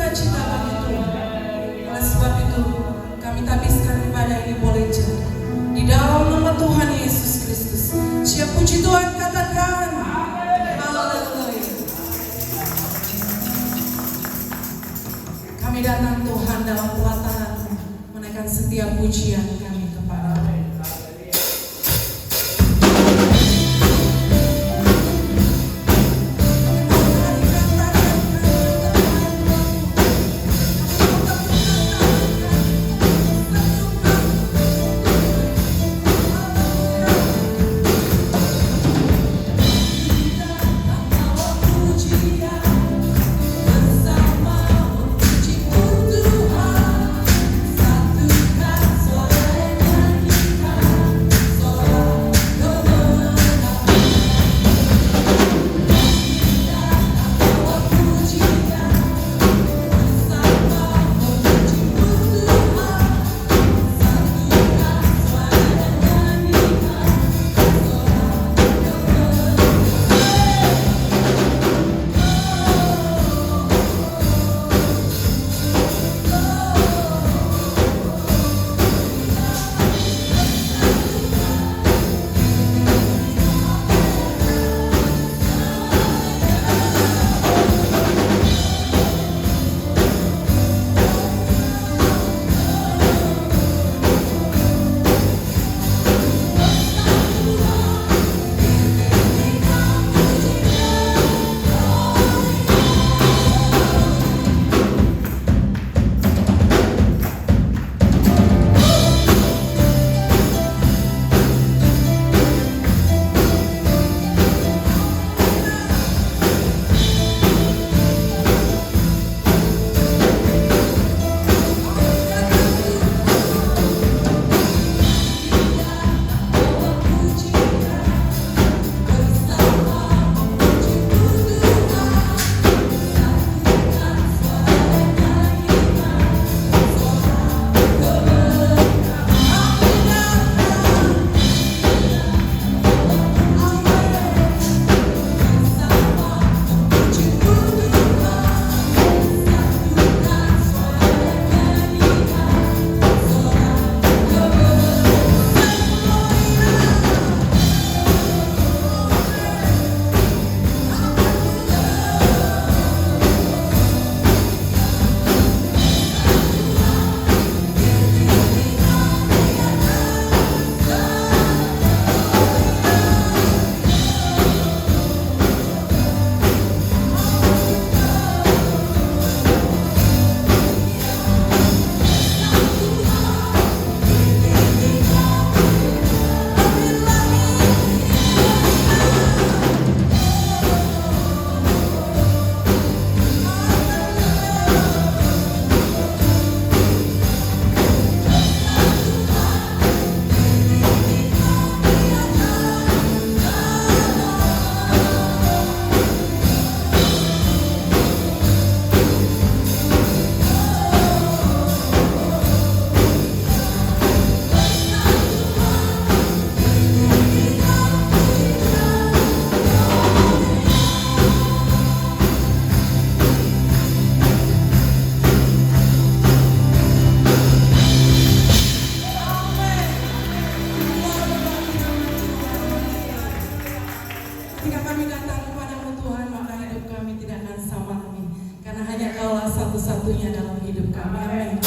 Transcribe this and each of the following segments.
sukacita kami Tuhan. Oleh sebab itu kami tabiskan ibadah ini boleh jadi di dalam nama Tuhan Yesus Kristus. Siap puji Tuhan, katakan haleluya. Kami datang Tuhan dalam pelataran-Mu, menaikkan setiap pujian kami kepada-Mu. Ketika kami datang kepadamu Tuhan, maka hidup kami tidak akan sama lagi, karena hanya Kaulah satu-satunya dalam hidup kami. Amin.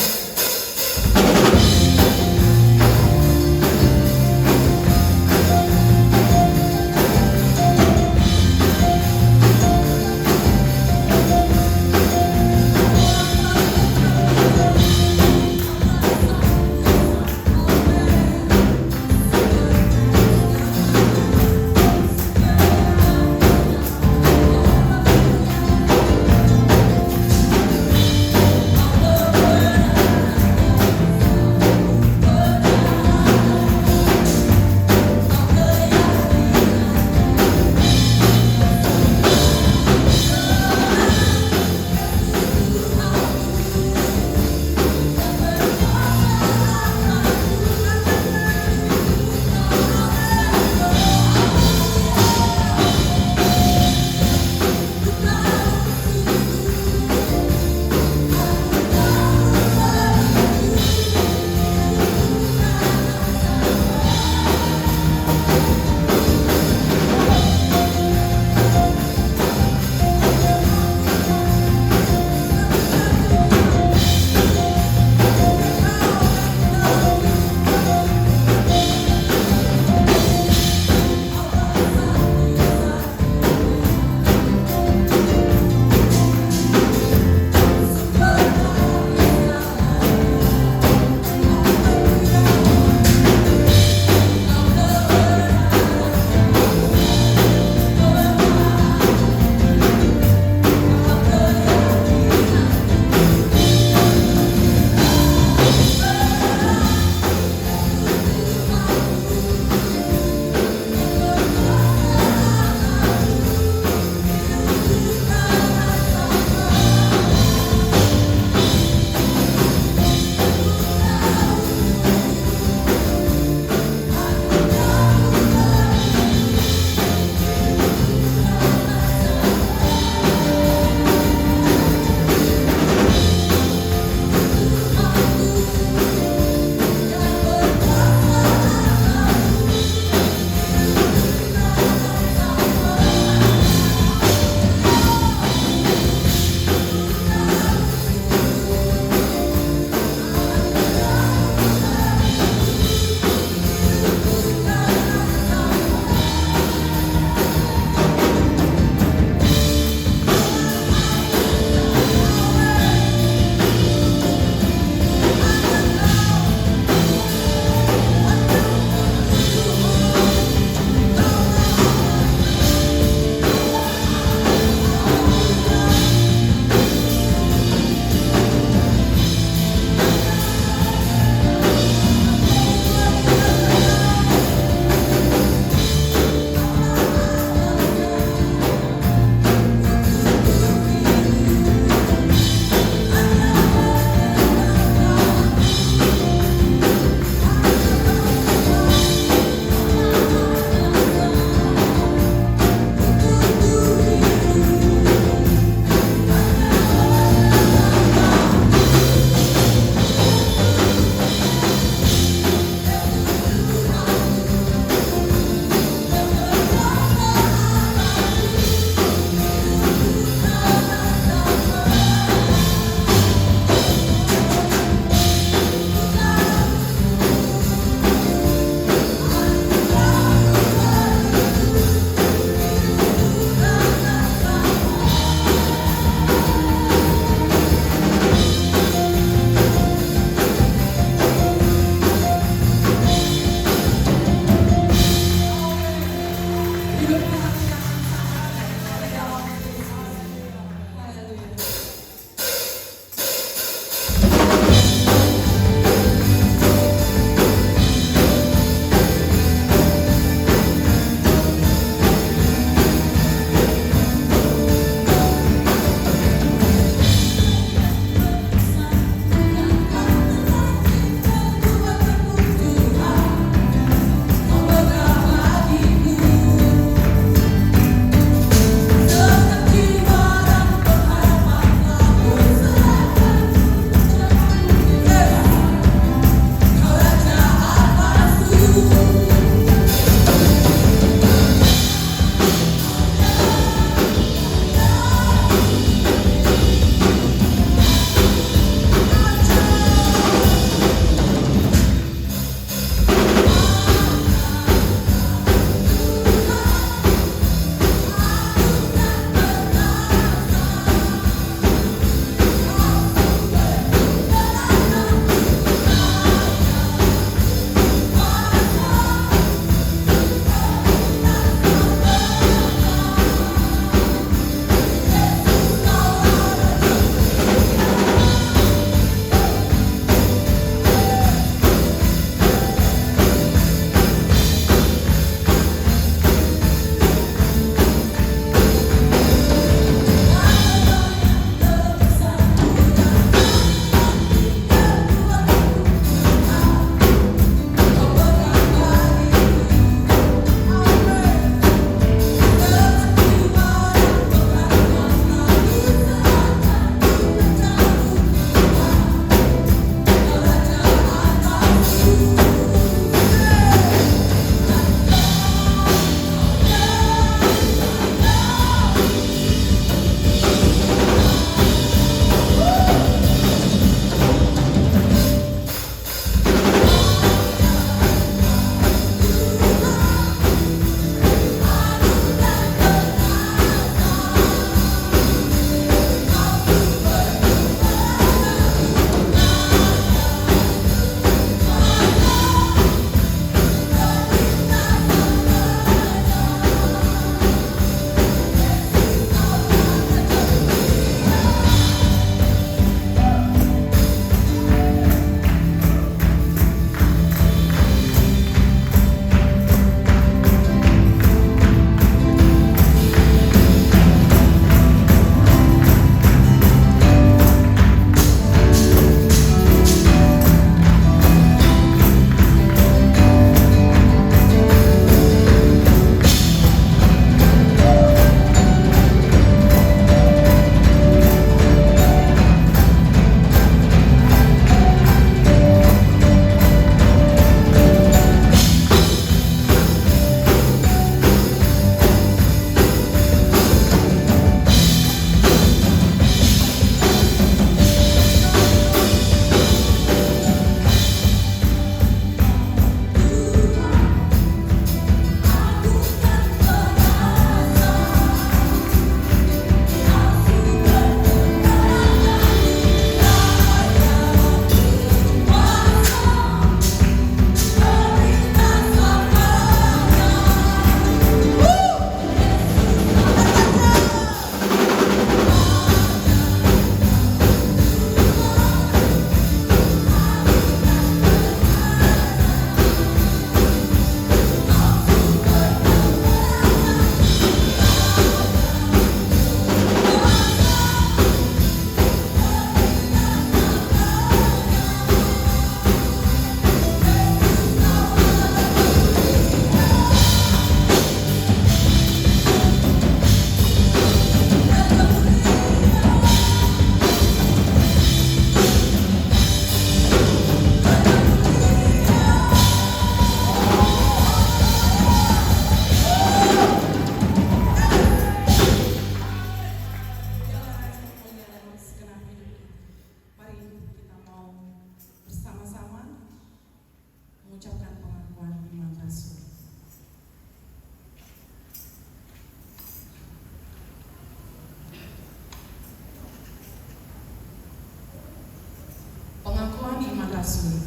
kasih.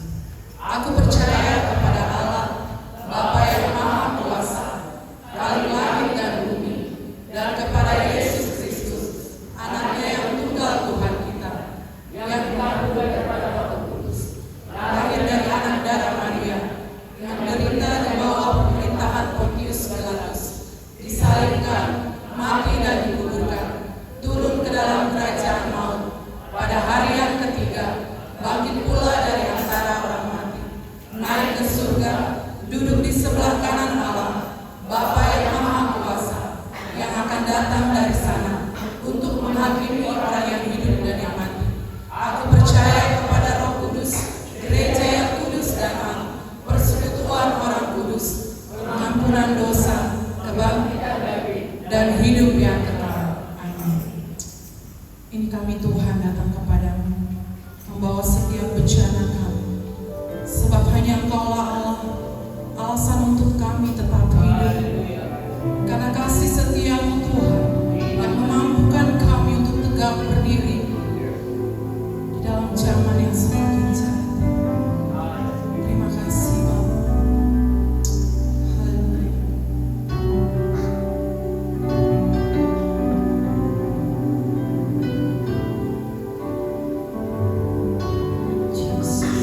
Aku percaya kepada Allah, Bapa yang Maha Kuasa, Khalik langit dan bumi, dan kepada Yesus Kristus, Anaknya yang tunggal Tuhan kita, yang dikandung daripada Roh Kudus, lahir dari anak darah Maria, yang menderita di bawah pemerintahan Pontius Pilatus, disalibkan, mati dan dikuburkan, turun ke dalam kerajaan maut, pada hari yang ketiga bangkit pula dari antara orang mati, naik ke surga, duduk di sebelah kanan Allah, Bapa yang Maha Kuasa, yang akan datang dari sana untuk menghakimi orang yang hidup dan yang mati. Aku percaya kepada Roh Kudus, gereja yang kudus dan am, persekutuan orang kudus, pengampunan dosa, kebangkitan dan hidup yang kekal. Amin. Ini kami Tuhan datang kepadamu, membawa setiap bencana kami, sebab hanya Engkaulah Allah, alasan untuk kami tetap hidup. Karena kasih setiamu Tuhan, yang memampukan kami untuk tegak berdiri di dalam zaman yang semakin jahat. Terima kasih Bapa. Haleluya. Jesus.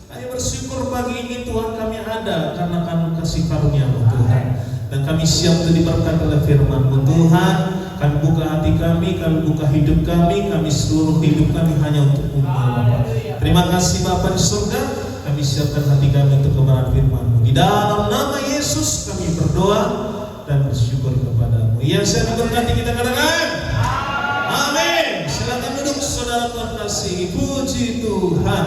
Kami bersyukur pagi ini Tuhan kami ada karena Kami kasih karunia-Mu Tuhan. Dan kami siap untuk diberkati oleh firman-Mu Tuhan. Kami buka hati kami buka hidup kami seluruh hidup kami hanya untuk-Mu Bapa. Terima kasih Bapa di surga. Kami siapkan hati kami untuk kebenaran firman-Mu. Di dalam nama Yesus kami berdoa dan bersyukur kepada-Mu. Yang saya berkati kita katakan amin. Silakan duduk saudara Tuhan kasih. Puji Tuhan.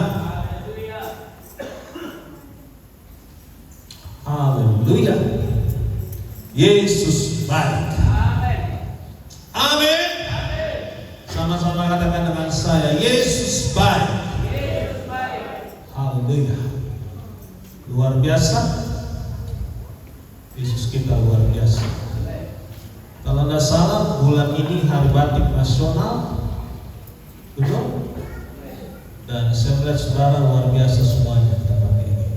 Haleluya. Yesus baik. Amin. Sama-sama katakan dengan saya, Yesus baik. Haleluya. Luar biasa. Yesus kita luar biasa. Kalau tidak salah bulan ini hari batik nasional, betul? Dan saya melihat saudara luar biasa semuanya tempat ini.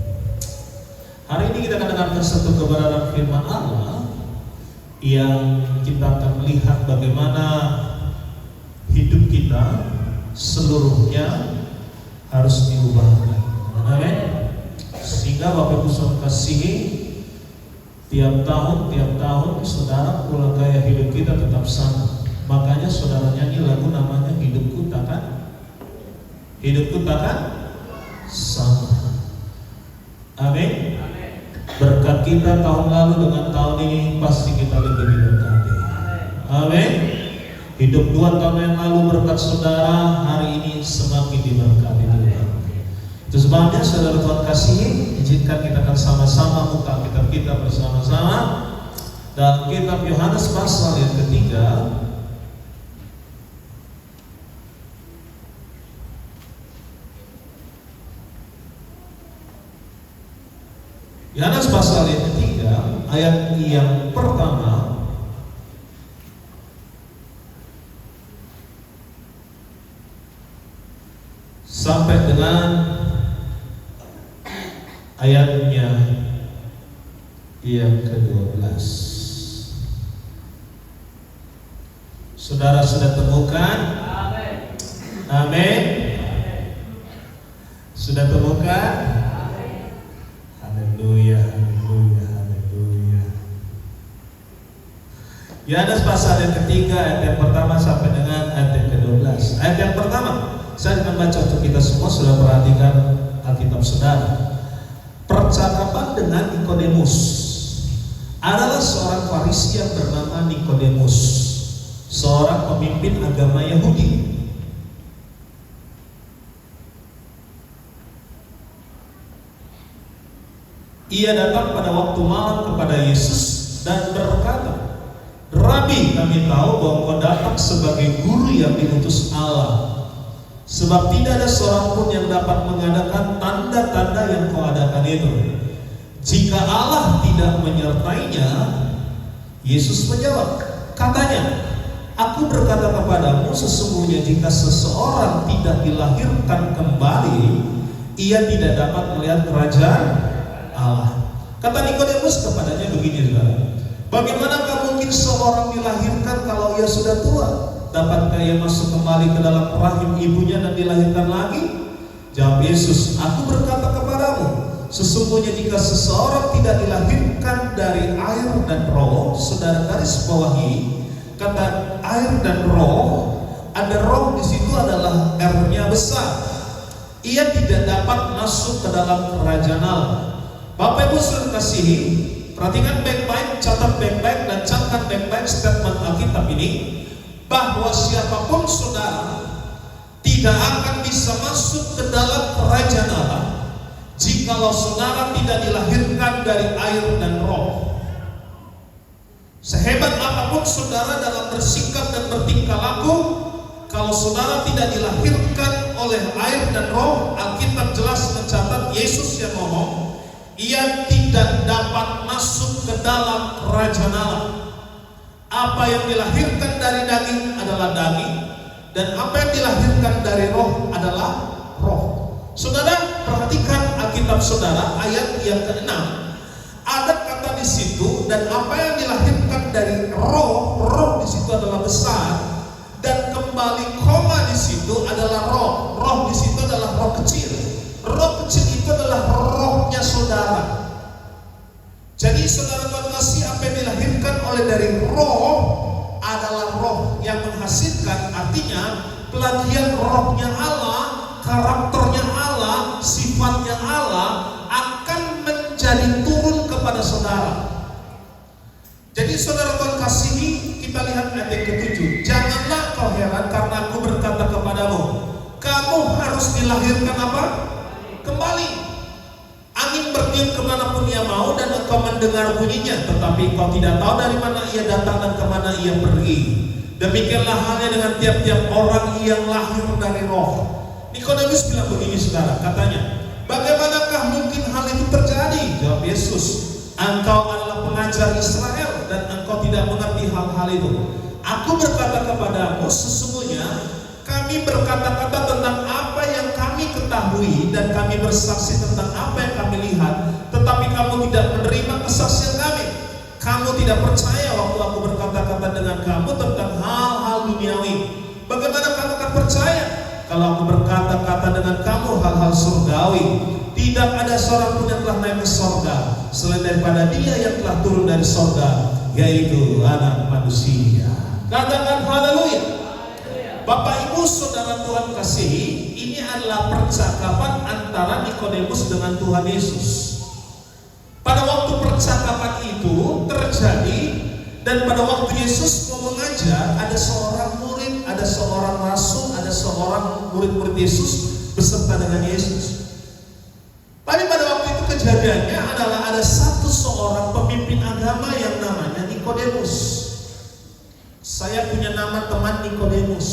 Hari ini kita akan dengarkan satu kebenaran firman Allah yang kita akan melihat bagaimana hidup kita seluruhnya harus diubahkan. Amin. Sehingga Bapak Ibu saudara kasihi, tiap tahun saudara pola gaya hidup kita tetap sama. Makanya saudara nyanyi lagu namanya Hidupku Takkan Sama. Amin. Berkat kita tahun lalu dengan tahun ini pasti kita lebih diberkati. Amin. Hidup 2 tahun yang lalu berkat saudara, hari ini semakin diberkati Tuhan. Itu sebabnya saudara Tuhan kasihi, izinkan kita akan sama-sama buka kitab kita bersama-sama dalam kitab Yohanes pasal yang ketiga. Yohanes pasal yang ketiga, ayat yang pertama sampai dengan ayatnya yang ke-12. Saudara sudah temukan? Amin. Sudah temukan? Haleluya, haleluya, haleluya. Yohanes pasal yang ketiga, ayat yang pertama sampai dengan ayat yang ke-12. Ayat yang pertama, saya akan baca untuk kita semua. Sudah perhatikan Alkitab saudara. Percakapan dengan Nikodemus. Adalah seorang Farisi yang bernama Nikodemus, seorang pemimpin agama Yahudi. Ia datang pada waktu malam kepada Yesus dan berkata, Rabi, kami tahu bahwa kau datang sebagai guru yang diutus Allah. Sebab tidak ada seorang pun yang dapat mengadakan tanda-tanda yang kau adakan itu, jika Allah tidak menyertainya. Yesus menjawab, katanya, aku berkata kepadamu, sesungguhnya jika seseorang tidak dilahirkan kembali, ia tidak dapat melihat kerajaan Allah. Kata Nikodemus kepadanya begini, saudara, bagaimanakah mungkin seorang dilahirkan kalau ia sudah tua? Dapatkah ia masuk kembali ke dalam rahim ibunya dan dilahirkan lagi? Jawab Yesus, aku berkata kepadamu, sesungguhnya jika seseorang tidak dilahirkan dari air dan roh. Saudara garis bawahi kata air dan roh. Ada roh di situ adalah R-nya besar. Ia tidak dapat masuk ke dalam kerajaan Allah. Bapak Ibu saudara kasihi, perhatikan baik-baik, catat baik-baik dan catat baik-baik statement Alkitab ini, bahwa siapapun saudara tidak akan bisa masuk ke dalam kerajaan Allah jikalau saudara tidak dilahirkan dari air dan roh. Sehebat apapun saudara dalam bersikap dan bertingkah laku, kalau saudara tidak dilahirkan oleh air dan roh, Alkitab jelas mencatat, Yesus yang ngomong, ia tidak dapat masuk ke dalam kerajaan Allah. Apa yang dilahirkan dari daging adalah daging, dan apa yang dilahirkan dari roh adalah roh. Saudara perhatikan Alkitab saudara ayat yang ke-6. Ada kata di situ, dan apa yang dilahirkan dari roh, roh di situ adalah besar, dan kembali koma di situ adalah roh. Roh di situ adalah roh kecil. Roh kecil itu adalah rohnya saudara. Jadi saudara Tuhan kasih, apa yang dilahirkan oleh dari roh adalah roh yang menghasilkan, artinya pelagian rohnya Allah, karakternya Allah, sifatnya Allah akan menjadi turun kepada saudara. Jadi saudara Tuhan kasihi, kita lihat ayat yang ke-7. Janganlah kau heran karena aku berkata kepadamu, kamu harus dilahirkan apa? Kembali. Angin bertiup kemanapun ia mau dan engkau mendengar bunyinya, tetapi engkau tidak tahu dari mana ia datang dan kemana ia pergi. Demikianlah halnya dengan tiap-tiap orang yang lahir dari roh. Nikodemus bilang begini saudara, katanya, bagaimanakah mungkin hal itu terjadi? Jawab Yesus, engkau adalah pengajar Israel dan engkau tidak mengerti hal-hal itu. Aku berkata kepadamu, sesungguhnya kami berkata-kata tentang apa yang kami ketahui dan kami bersaksi tentang apa yang kami lihat, tetapi kamu tidak menerima kesaksian kami. Kamu tidak percaya waktu aku berkata-kata dengan kamu tentang hal-hal duniawi. Bagaimana kamu akan percaya kalau aku berkata-kata dengan kamu hal-hal surgawi? Tidak ada seorang pun yang telah naik ke surga selain daripada Dia yang telah turun dari surga, yaitu Anak Manusia. Katakan haleluya. Bapak Ibu Saudara Tuhan kasihi, ini adalah percakapan antara Nikodemus dengan Tuhan Yesus. Pada waktu percakapan itu terjadi, dan pada waktu Yesus mau mengajar, ada seorang murid, ada seorang rasul, ada seorang murid-murid Yesus beserta dengan Yesus. Tapi pada waktu itu kejadiannya adalah ada seorang pemimpin agama yang namanya Nikodemus. Saya punya nama teman Nikodemus,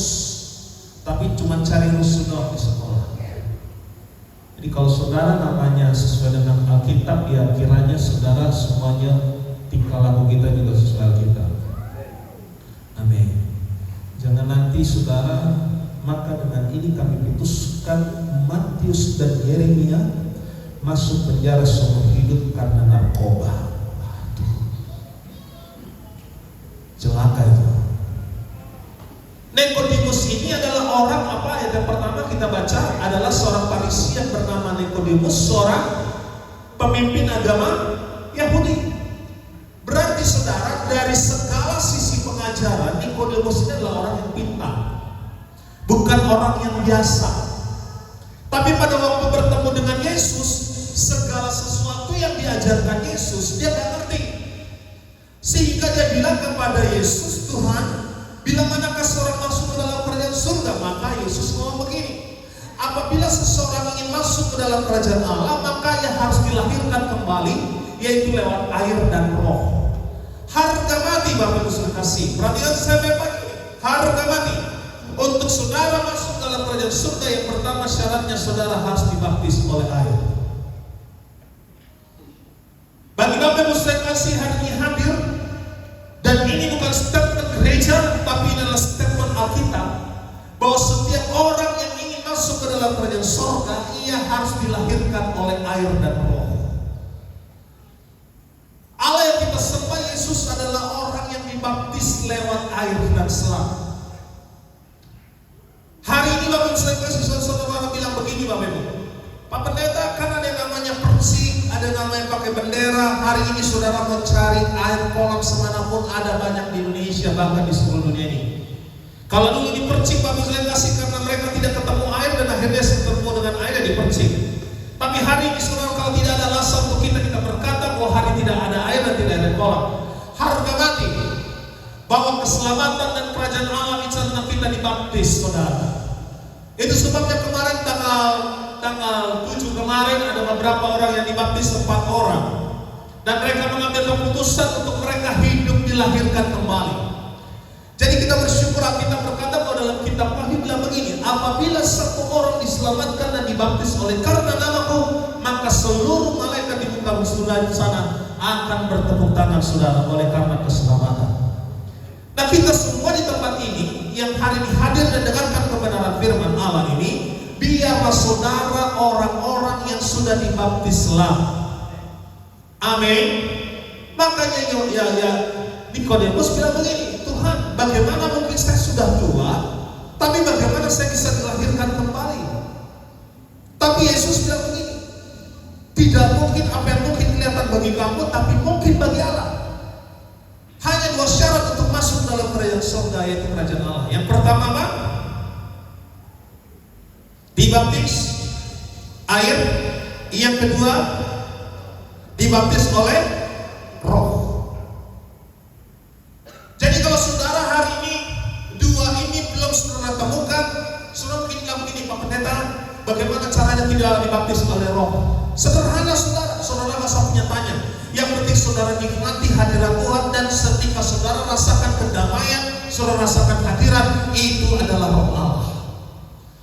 tapi cuma cari rusuh di sekolah. Jadi kalau saudara namanya sesuai dengan Alkitab, ya kiranya saudara semuanya tingkah laku kita juga sesuai Alkitab. Amin. Jangan nanti saudara, maka dengan ini kami putuskan Matius dan Yeremia masuk penjara seumur hidup karena narkoba. Aduh, celaka itu. Nikodemus ini adalah orang apa? Ayat yang pertama kita baca adalah seorang Farisi yang bernama Nikodemus, seorang pemimpin agama Yahudi. Berarti saudara, dari segala sisi pengajaran, Nikodemus ini adalah orang yang pintar, bukan orang yang biasa. Tapi pada waktu bertemu dengan Yesus, segala sesuatu yang diajarkan Yesus dia tidak ngerti, sehingga dia bilang kepada Yesus, Tuhan, bila manakah seorang masuk ke dalam kerajaan surga? Maka Yesus ngomong begini, apabila seseorang ingin masuk ke dalam kerajaan Allah, maka ia harus dilahirkan kembali, yaitu lewat air dan roh. Harga mati, Bapak Ibu Saudara kasih, perhatikan saya baik-baik, harga mati. Untuk saudara masuk dalam kerajaan surga, yang pertama syaratnya saudara harus dibaptis oleh air. Bagi Bapak Ibu Saudara kasih hari ini hadir, dan ini bukan statement gereja, tapi ini adalah statement Alkitab, bahwa setiap orang yang ingin masuk ke dalam kerajaan surga, ia harus dilahirkan oleh air dan roh. Allah yang kita sembah, Yesus, adalah orang yang dibaptis lewat air dan selam. Hari ini Bapak Ibu Saudara kasih, saudara bilang begini, Bapak Ibu, Pak Pendeta, kan ada yang namanya persik, ada yang namanya pakai bendera. Hari ini saudara mau cari air kolam semanapun, ada banyak di Indonesia, bahkan di seluruh dunia ini. Kalau dulu di Percik, Bapak Ibu kasih, karena mereka tidak ketemu air dan akhirnya ketemu dengan air di Percik. Tapi hari ini saudara, kalau tidak ada alasan untuk kita berkata bahwa hari tidak ada air dan tidak ada kolam, harga mati bahwa keselamatan dan kerajaan Allah bicara tentang kita dibaptis, saudara. Itu sebabnya kemarin tanggal 7 kemarin ada beberapa orang yang dibaptis, 4 orang, dan mereka mengambil keputusan untuk mereka hidup dilahirkan kembali. Jadi kita bersyukur, kita berkata bahwa dalam kitab Wahyu bilang begini, apabila satu orang diselamatkan dan dibaptis oleh karena namaku, maka seluruh malaikat di muka bumi di sana akan bertepuk tangan saudara oleh karena keselamatan. Nah, kita semua di tempat ini yang hari ini hadir dan dengarkan kebenaran firman Allah ini, biarlah saudara orang-orang yang sudah dibaptis selamat. Amin. Makanya ya Nikodemus bilang begini, Tuhan, bagaimana mungkin saya sudah tua, tapi bagaimana saya bisa dilahirkan kembali? Tapi Yesus bilang Tidak mungkin apa yang mungkin kelihatan bagi kamu, tapi mungkin bagi Allah. Hanya dua syarat untuk masuk dalam kerajaan surga, yaitu kerajaan Allah. Yang pertama apa? Dibaptis air. Yang kedua, dibaptis oleh Roh. Jadi kalau saudara hari ini dua ini belum saudara temukan, saudara mungkin bilang begini, Pak Pendeta, bagaimana caranya tidak dibaptis oleh Roh? Sederhana saudara, saudara nggak usah punya tanya. Yang penting saudara nikmati hadirat Tuhan, dan ketika saudara rasakan kedamaian, saudara rasakan hadirat, itu adalah Roh Allah.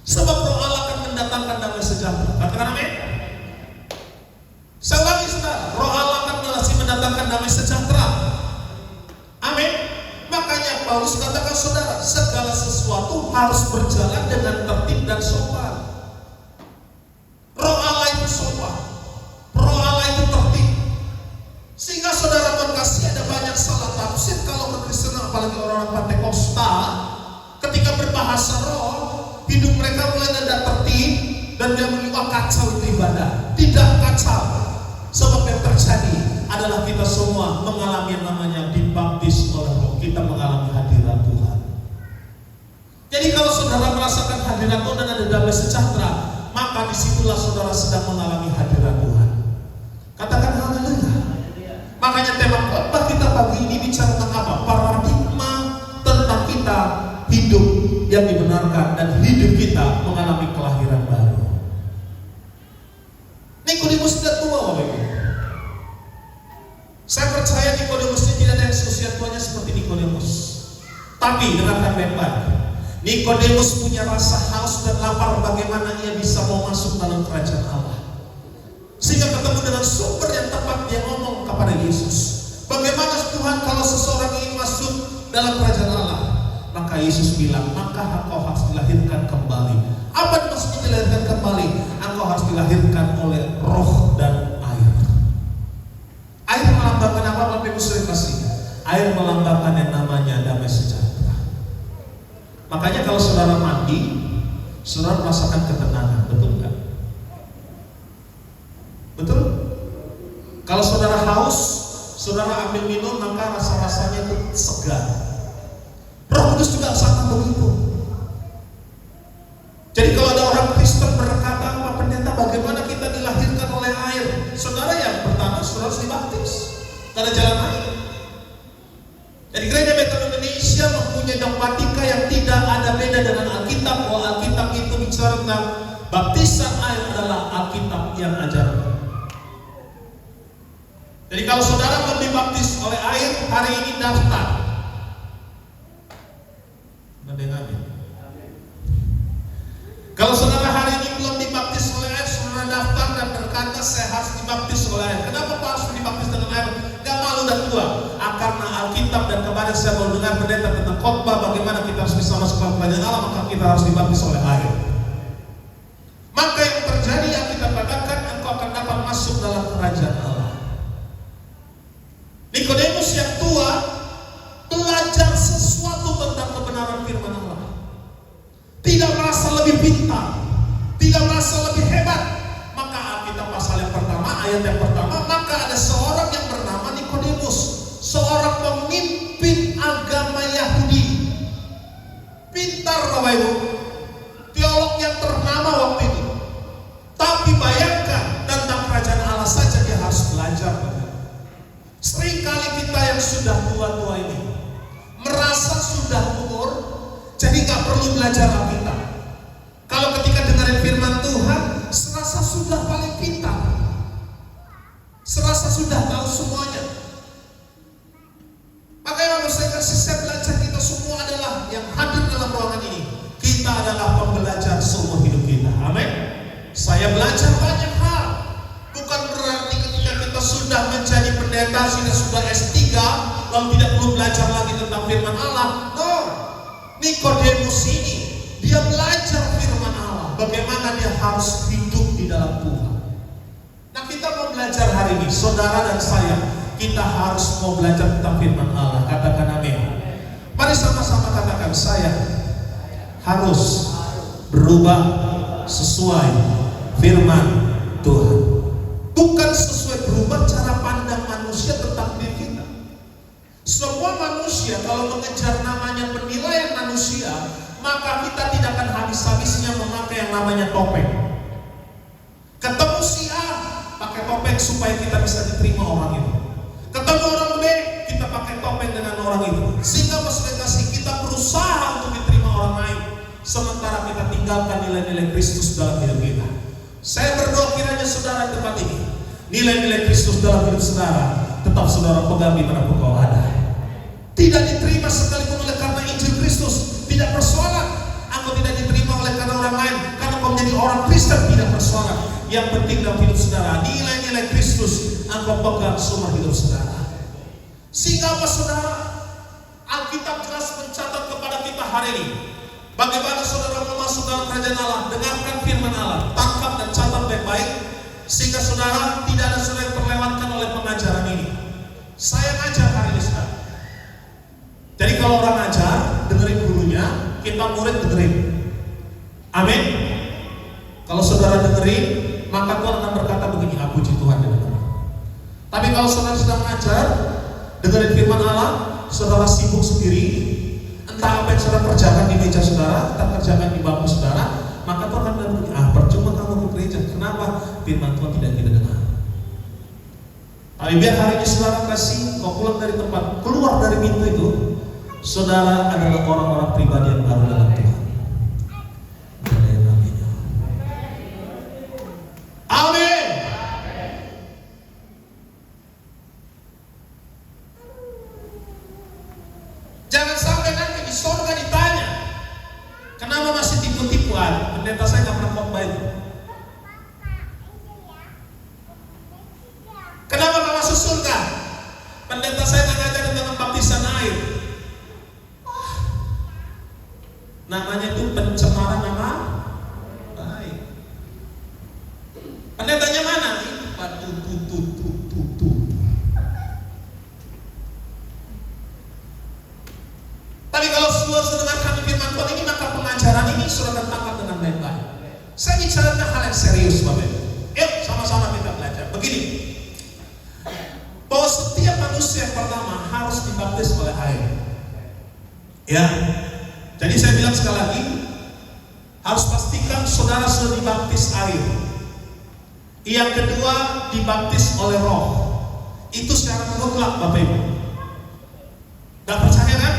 Sebab Roh Allah akan mendatangkan damai sejahtera. Katakan amin. Saya ulangi saudara, Roh Allah akan mendatangkan damai sejahtera. Amin. Makanya Paulus katakan saudara, segala sesuatu harus berjalan dengan tertib dan sopan. Roh Allah itu sopan, Roh Allah itu tertib. Sehingga saudara berkasih, ada banyak salah tafsir kalau kekristenan, apalagi orang-orang Pentakosta, ketika berbahasa roh, hidup mereka mulai tidak tertib dan dia mengimbau kacau itu ibadah. Tidak kacau. Sebab yang terjadi adalah kita semua mengalami yang namanya dibaptis oleh Roh. Kita mengalami hadirat Tuhan. Jadi kalau saudara merasakan hadirat Tuhan dan ada damai sejahtera, maka disitulah saudara sedang mengalami hadirat Tuhan. Katakan haleluya. Makanya tema khotbah kita pagi ini bicara tentang apa? Paradigma tentang kita hidup yang dibenarkan dan hidup kita mengalami kelahiran baru. Nikodemus tidak tua, Bapak Ibu. Saya percaya Nikodemus ini tidak ada yang seusia tuanya seperti Nikodemus. Tapi dengarkan baik-baik. Nikodemus punya rasa haus dan lapar bagaimana ia bisa mau masuk dalam kerajaan Allah. Sehingga ketemu dengan sumber yang tepat, dia ngomong kepada Yesus. Bagaimana Tuhan kalau seseorang ingin masuk dalam kerajaan Allah? Maka Yesus bilang, maka engkau harus dilahirkan kembali. Apa maksudnya dilahirkan kembali? Engkau harus dilahirkan oleh Roh dan air. Air melambangkan apa, Bapak Ibu sering kasih? Air melambangkan yang namanya damai sejahtera. Makanya kalau saudara mandi, saudara merasakan ketenangan, betul nggak? Betul? Kalau saudara haus, saudara ambil minum, maka rasa-rasanya itu segar. Roh Kudus juga sama begitu. Jadi kalau ada orang Kristen berkata, Pak Pendeta, bagaimana kita dilahirkan oleh air? Saudara, yang pertama saudara harus dibaptis. Ada jalan air. Jadi Gereja Betel Indonesia mempunyai dogmatika yang tidak ada beda dengan Alkitab. Bahwa Alkitab itu bicara tentang baptisan air adalah Alkitab yang ajarkan. Jadi kalau saudara belum dibaptis oleh air, hari ini daftar. Mendengarnya. Kalau saudara hari ini belum dibaptis oleh air, saudara daftar dan berkata saya harus dibaptis oleh air. Kenapa Pak harus dibaptis dengan air? Gak malu dan tua. Karena Alkitab dan kemarin saya baru dengar pendeta tentang khotbah bagaimana kita harus bisa masuk dalam kerajaan Allah, maka kita harus dibaptis oleh air. Maka yang terjadi yang kita katakan, engkau akan dapat masuk dalam kerajaan Allah. Nikodemus yang tua belajar sesuatu tentang kebenaran firman Allah. Tidak merasa lebih pintar, tidak merasa lebih hebat. Maka Alkitab pasal yang pertama, ayat yang pertama, maka ada seorang yang bernama Nikodemus, seorang pemimpin agama Yahudi. Pintar Bapak Ibu, teolog yang ternama waktu itu. Tapi bayangkan, tentang kerajaan Allah saja dia harus belajar. Seringkali kita yang sudah tua-tua ini merasa sudah umur, jadi gak perlu belajar Alkitab. Kalau ketika dengarin firman Tuhan, serasa sudah paling pintar, serasa sudah tahu semuanya. Makanya kalau saya kasih saya belajar, kita semua adalah yang hadir dalam ruangan ini, kita adalah pembelajar seumur hidup kita. Amin. Saya belajar banyak hal. Bukan berarti ketika kita sudah menjadi pendeta, sudah S3, lalu tidak perlu belajar lagi tentang firman Allah. No. Nikodemus ini, dia belajar firman Allah. Bagaimana dia harus hidup di dalam Tuhan. Nah, kita mau belajar hari ini, saudara dan saya, kita harus mau belajar tentang firman Allah. Katakan amin. Mari sama-sama katakan, saya harus berubah sesuai firman Tuhan. bukan sesuai berubah cara pandang manusia tentang diri kita. Semua manusia kalau mengejar namanya penilaian manusia, maka kita tidak akan habis-habisnya memakai yang namanya topeng. Ketemu si A, pakai topeng supaya kita bisa diterima orang itu. Ketemu orang B, kita pakai topeng dengan orang itu. Sehingga presentasi kita berusaha untuk diterima orang lain, sementara kita tinggalkan nilai-nilai Kristus dalam hidup kita. Saya berdoa kiranya saudara tempat ini, nilai-nilai Kristus dalam hidup saudara tetap saudara pegang di mana kau ada. Tidak diterima sekalipun oleh karena Injil Kristus, tidak persoalan. Engkau tidak diterima oleh karena orang lain, karena kau menjadi orang Kristen, tidak persoalan. Yang penting dalam hidup saudara, nilai-nilai Kristus engkau pegang semua hidup saudara. Sehingga apa saudara? Alkitab jelas mencatat kepada kita hari ini, bagaimana saudara mau masuk dalam kerajaan Allah. Dengarkan firman Allah, tangkap dan catat baik-baik, sehingga saudara tidak ada saudara yang terlewatkan oleh pengajaran ini. Saya ngajar hari ini saudara. Jadi kalau orang ngajar, dengerin gurunya, kita murid dengerin. Amin. Kalau saudara dengerin, maka Tuhan akan berkata begini, puji Tuhan. Tapi kalau saudara sedang ngajar, dengerin firman Allah, saudara sibuk sendiri, entah apa yang saudara kerjakan di meja saudara, entah kerjakan di bangku saudara, maka Tuhan akan bilang begini, percuma kamu ke gereja. Kenapa? Firman Tuhan tidak kita dengar. Tapi biar hari ini saudara kasih, kau pulang dari tempat, keluar dari pintu itu, saudara adalah orang-orang pribadi yang baru dalam Tuhan. Amin. Jangan sampai nanti di surga ditanya, kenapa masih tipu-tipuan? Pendeta saya nggak pernah khotbah itu. Kenapa nggak masuk surga? Pendeta saya nggak ngajar tentang baptisan air. Namanya itu pencemaran nama baik. Pendetanya mana? Tapi kalau semua mendengarkan firman Tuhan ini, maka pengajaran ini sudah tertangkap dengan baik-baik. Saya bicara tentang hal yang serius, Bapak Ibu. Yuk, sama-sama kita belajar. Begini, bahwa setiap manusia yang pertama harus dibaptis oleh air. Ya, jadi saya bilang sekali lagi, harus pastikan saudara sudah dibaptis air. Yang kedua, dibaptis oleh Roh. Itu secara mutlak, Bapak Ibu. Gak percaya kan?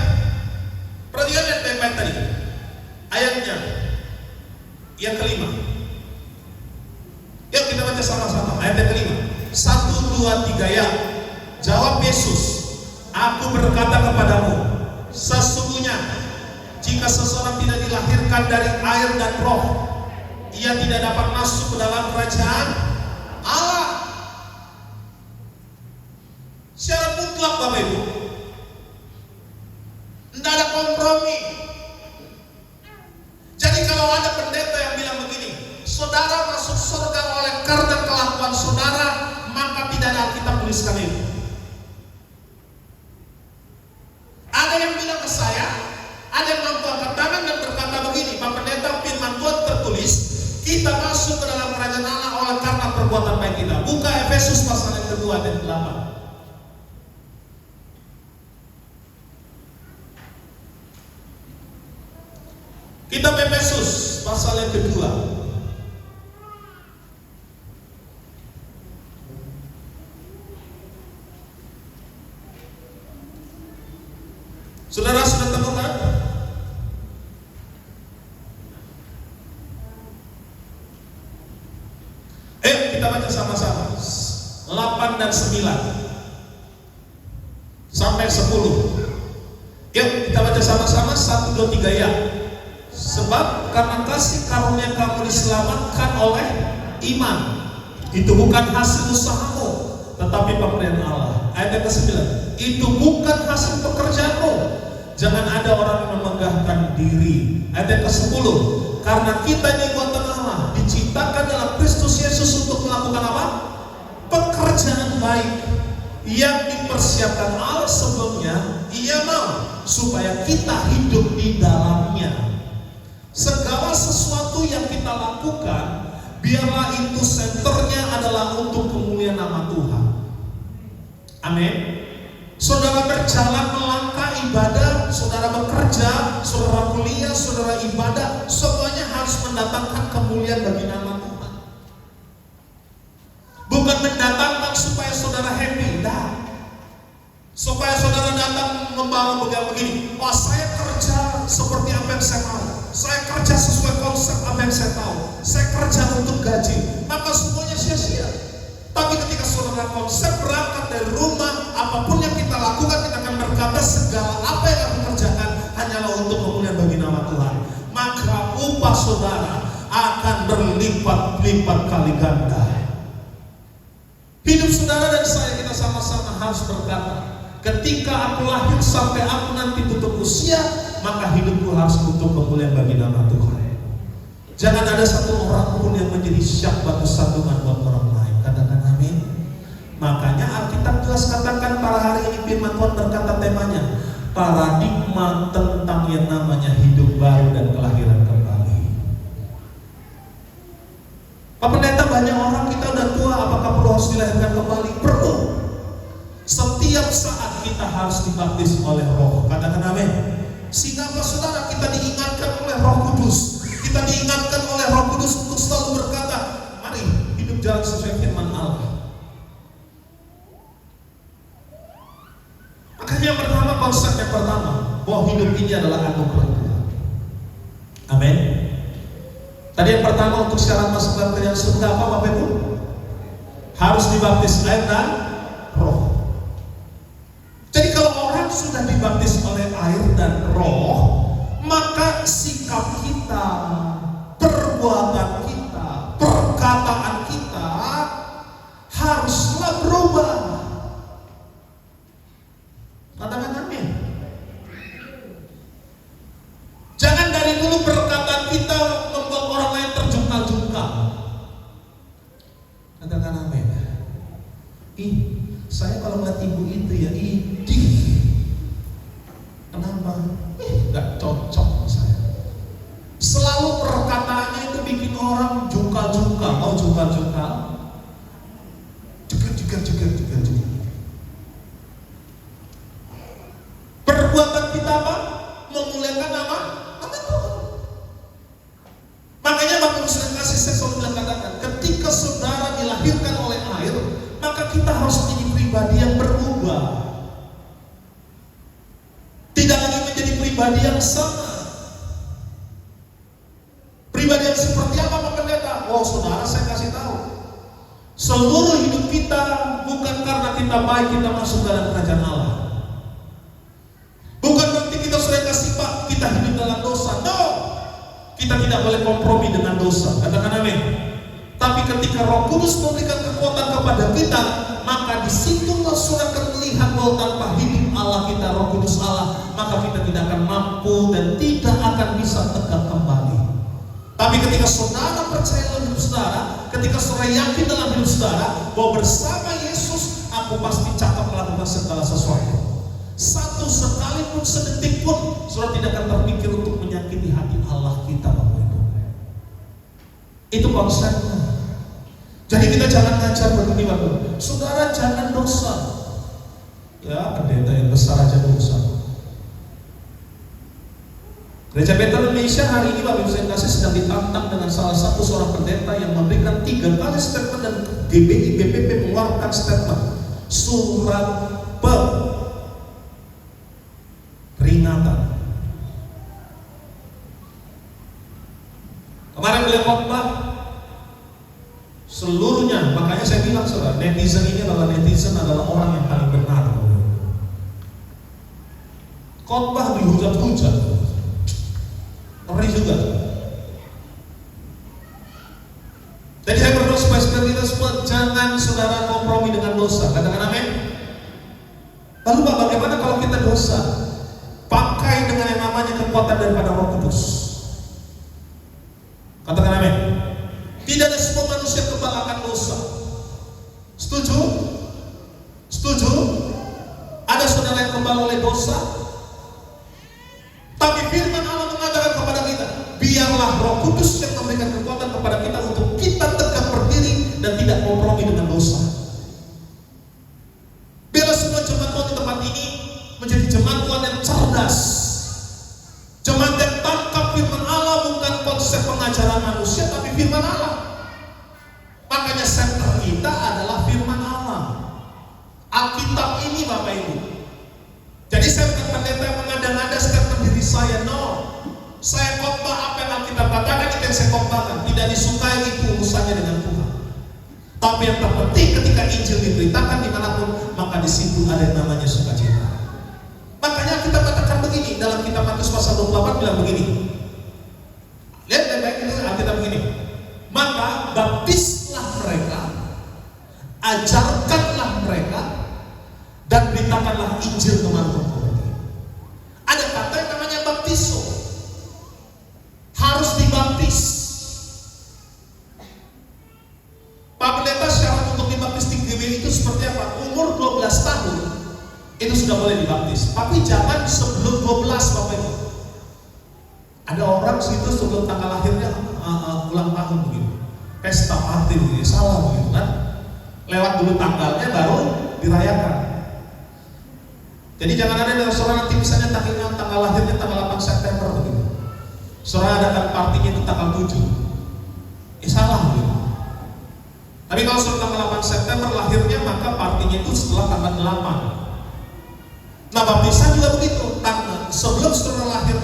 Perhatikan yang baik-baik tadi. Ayatnya yang kelima. Yuk kita baca sama-sama. Ayat yang kelima. 1, 2, 3 ya. Jawab Yesus, aku berkata kepadamu, sesungguhnya jika seseorang tidak dilahirkan dari air dan roh, ia tidak dapat masuk ke dalam kerajaan Allah. Secara mutlak Bapak Ibu, tidak ada kompromi. Jadi kalau ada pendeta yang bilang begini, saudara masuk surga oleh karena kelakuan saudara, maka tidak ada Alkitab tuliskan itu. Ada yang bilang ke saya, ada yang mampu angkat tangan dan berkata begini, Pak Pendeta, firman Tuhan tertulis, kita masuk ke dalam kerajaan Allah oleh karena perbuatan baik kita. Buka Efesus pasal yang kedua dan 8. Kitab Efesus pasal yang kedua. Saudara sudah temukan? Kita baca sama-sama 8 dan 9 sampai 10. Yuk kita baca sama-sama 1, 2, 3 ya. Sebab karena kasih karunia kamu diselamatkan oleh iman. Itu bukan hasil usahamu, tetapi pemberian Allah. Ayat yang ke-9. Itu bukan hasil pekerjaanmu. Jangan ada orang yang memegahkan diri. Ayat yang ke-10. Karena kita ini buatan Allah, diciptakan dalam Kristus Yesus untuk melakukan apa? Pekerjaan baik yang dipersiapkan Allah sebelumnya. Ia mau supaya kita hidup di dalamnya. Segala sesuatu yang kita lakukan biarlah itu senternya adalah untuk kemuliaan nama Tuhan. Amin. Saudara berjalan melangkah ibadah, saudara bekerja, saudara kuliah, saudara ibadah, semuanya harus mendatangkan kemuliaan bagi nama Tuhan. Bukan mendatangkan supaya saudara happy, enggak. Supaya saudara datang membawa begini, wah saya kerja seperti apa yang saya mau, saya kerja sesuai konsep apa yang saya tahu, saya kerja untuk gaji, maka semuanya sia-sia. Tapi ketika saudara konsep berangkat dari rumah, apapun yang kita lakukan, kita akan berkata segala apa yang aku kerjakan hanyalah untuk kemuliaan bagi nama Tuhan, maka upah saudara akan berlipat-lipat kali ganda. Hidup saudara dan saya, kita sama-sama harus berkata, ketika aku lahir sampai aku nanti tutup usia, maka hidupku harus untuk kemuliaan bagi nama Tuhan. Jangan ada satu orang pun yang menjadi syak batu sandungan buat orang lain. Katakan amin. Makanya Alkitab jelas katakan pada hari ini firman Tuhan berkata temanya paradigma tentang yang namanya hidup baru dan kelahiran kembali. Pak Pendeta, banyak orang kita udah tua, apakah perlu harus dilahirkan kembali? Perlu. Setiap saat kita harus dibaptis oleh Roh. Katakan amin. Sehingga apa saudara, kita diingatkan oleh Roh Kudus. Kita diingatkan oleh Roh Kudus untuk selalu berkata, mari hidup jalan sesuai firman Allah. Makanya yang pertama, konsep yang pertama, bahwa hidup ini adalah anugerah Tuhan. Amin. Tadi yang pertama untuk syarat masuk dalam kerajaan surga apa Bapak Ibu? Harus dibaptis air dan Roh. Jadi kalau orang sudah dibaptis oleh air dan Roh, maka sikap kita, perbuatan kita, perkataan kita haruslah berubah. Katakan amin. Jangan dari dulu perkataan kita membuat orang lain terjungkal-jungkal. Katakan amin. Saya kalau ngeliat ibu itu ya, kenapa? Gak cocok sama saya. Selalu perkataannya itu bikin orang jungkal-jungkal. Mau jungkal-jungkal? Jeger. Perbuatan kita apa? Memuliakan nama Tuhan. Makanya Bapak Ibu kasih saya selalu katakan, ketika saudara dilahirkan oleh air, maka kita harus menjadi pribadi yang berubah. Tidak lagi menjadi pribadi yang sama. Pribadi yang seperti apa Pak Pendeta? Oh saudara, saya kasih tahu. Seluruh hidup kita bukan karena kita baik kita masuk dalam kerajaan Allah. Bukan berarti kita sudah kasih Pak, kita hidup dalam dosa. No, kita tidak boleh kompromi dengan dosa. Katakan amin. Tapi ketika Roh Kudus memberikan kekuatan kepada kita, maka disitulah saudara akan melihat bahwa tanpa hidup Allah kita, Roh Kudus Allah, maka kita tidak akan mampu dan tidak akan bisa tegak kembali. Tapi ketika saudara percaya dalam hidup saudara, ketika saudara yakin dalam hidup saudara bahwa bersama Yesus aku pasti cakap melakukan segala sesuatu, satu sekalipun sedetik pun saudara tidak akan terpikir untuk menyakiti hati Allah kita, Bapak Ibu. Itu konsepnya. Jadi kita jangan ngajar begini Bapak, saudara jangan dosa. Ya pendeta yang besar aja dosa. Gereja Betel Indonesia hari ini Bapak Ibu saya kasih sedang ditantang dengan salah satu seorang pendeta yang memberikan 3 kali statement dan GBI BPP mengeluarkan statement surat peringatan. Kemarin beliau khotbah seluruhnya, makanya saya bilang saudara, netizen ini adalah orang yang paling benar. Khotbah dihujat-hujat, ngeri juga. Jadi saya berdoa supaya kita semua jangan saudara kompromi dengan dosa. Katakan amin. Lalu Pak, bagaimana kalau kita dosa? Pakai dengan yang namanya kekuatan daripada Roh Kudus. Katakan amin. Tidak ada semua manusia kebal akan dosa. Setuju? Setuju? Ada saudara yang kebal oleh dosa? Tapi firman Allah mengatakan kepada kita, biarlah Roh Kudus yang memberikan kekuatan kepada kita untuk kita diri saya. No, saya khotbah apa yang Alkitab katakan, itu yang saya khotbahkan. Tidak disukai itu urusannya dengan Tuhan. Tapi yang terpenting ketika Injil diberitakan dimanapun, maka di situ ada yang namanya sukacita. Makanya kita katakan begini dalam kitab Matius pasal 28 bilang begini. Lihat baik-baik itu Alkitab begini. Maka baptislah mereka, ajarkanlah mereka, dan beritakanlah Injil kemana-mana. Ada kata yang namanya baptiso. Harus dibaptis. Pak Pendeta, syarat untuk dibaptis di GBI itu seperti apa? Umur 12 tahun itu sudah boleh dibaptis. Tapi jangan sebelum 12, Bapak Ibu. Ada orang situ sebelum tanggal lahirnya ulang tahun begitu, pesta party begitu, salah begitu kan? Lewat dulu tanggalnya baru dirayakan. Jadi jangan ada dari saudara nanti misalnya tanggal lahirnya tanggal 8 September begitu, saudara adakan partinya itu tanggal 7, salah begitu. Tapi kalau saudara tanggal 8 September lahirnya, maka partinya itu setelah tanggal 8. Nah, baptisan juga begitu. Sebelum saudara lahir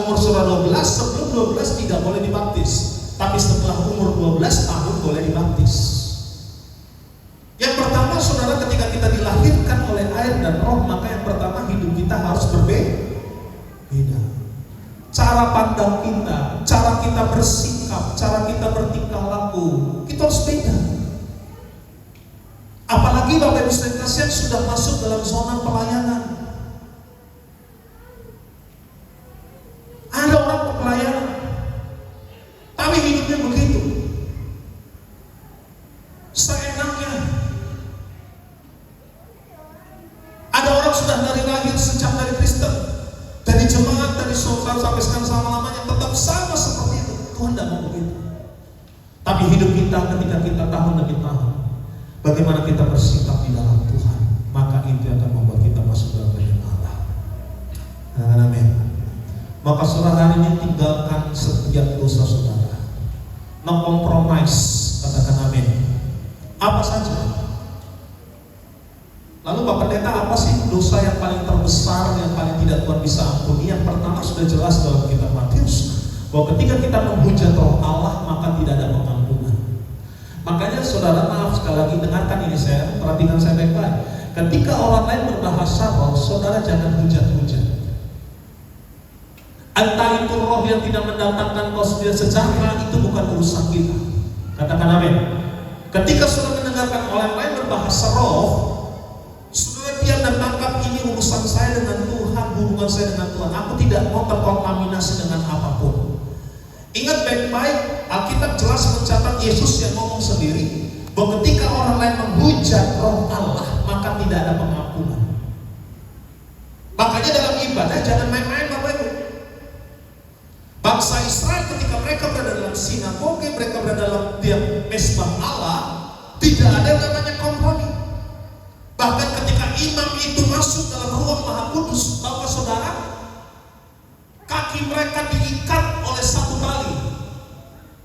umur saudara 12, sebelum 12 tidak boleh dibaptis. Tapi setelah umur 12 tahun boleh dibaptis. Yang pertama, saudara, ketika kita dilahirkan oleh air dan roh, maka yang pertama hidup kita harus berbeda. Cara pandang kita, cara kita bersikap, cara kita bertingkah laku, kita harus beda. Apalagi Bapak Ibu sekalian sudah masuk dalam zona pelayanan. Ada orang pelayanan, tapi hidupnya begitu, seenaknya. Ada orang sudah dari lahir sejak dari Kristen, dari jemaat, dari saudara sampai sekarang selama-lamanya tetap sama seperti itu. Tuhan tidak mau begitu. Tapi hidup kita ketika kita tahun demi tahun, bagaimana kita bersikap di dalam Tuhan, maka itu akan membuat kita masuk dalam kerajaan Allah. Amin. Maka saudara hari ini tinggalkan setiap dosa saudara. No compromise, katakan amin. Apa saja. Lalu Bapak Pendeta, apa sih dosa yang paling terbesar, yang paling tidak Tuhan bisa ampuni? Yang pertama sudah jelas dalam kitab Matius, bahwa ketika kita menghujat roh Allah, maka tidak ada pengampunan. Makanya saudara, maaf sekali lagi, dengarkan ini saya, perhatikan saya baik-baik. Ketika orang lain berbahasa roh, saudara jangan hujat-hujat. Entah itu roh yang tidak mendatangkan kesudahan sejahtera, itu bukan urusan kita. Katakan amin. Ketika saudara mendengarkan orang lain berbahasa roh, saudara diam dan tangkap, ini urusan saya dengan Tuhan, hubungan saya dengan Tuhan. Aku tidak mau terkontaminasi dengan apapun. Ingat baik-baik, Alkitab jelas mencatat Yesus yang ngomong sendiri bahwa ketika orang lain menghujat roh Allah, maka tidak ada pengampunan. Makanya dalam ibadah jangan main-main, Bapak Ibu. Bangsa Israel ketika mereka berada dalam sinagoge, mereka berada dalam tiap mesbah Allah, tidak ada yang namanya kompromi. Bahkan ketika imam itu masuk dalam ruang Maha Kudus, Bapak Saudara, kaki mereka diikat oleh satu tali.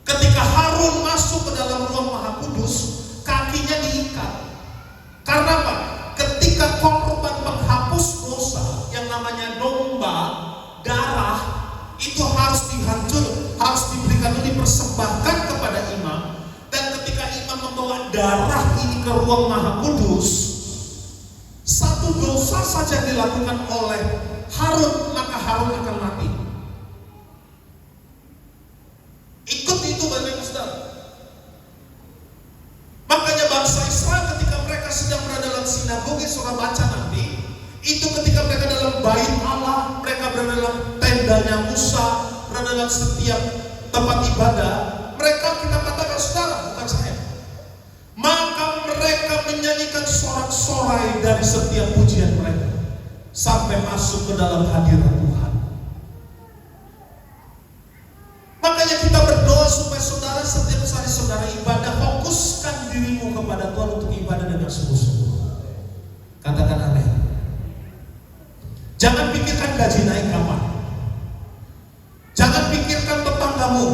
Ketika Harun masuk ke dalam ruang Maha Kudus, kakinya diikat. Karena apa? Ketika korban penghapus dosa yang namanya domba, darah itu harus dihancur, harus diberikan, dipersembahkan kepada imam. Dan ketika imam membawa darah ini ke ruang Maha Kudus, satu dosa saja dilakukan oleh Harun, maka Harun akan mati. Ikut itu Bapak Saudara. Makanya bangsa Israel ketika mereka sedang berada dalam sinagoge, saudara baca nanti, itu ketika mereka dalam bait Allah, mereka berada dalam tendanya Musa, berada dalam setiap tempat ibadah, mereka kita katakan saudara, bukan saya. Maka mereka menyanyikan sorak-sorai dari setiap pujian mereka sampai masuk ke dalam hadirat Tuhan. Makanya kita berdoa supaya saudara setiap kali saudara ibadah, fokuskan dirimu kepada Tuhan untuk ibadah dengan sungguh-sungguh. Katakan amin. Jangan pikirkan gaji naik kapan. Jangan pikirkan tetanggamu.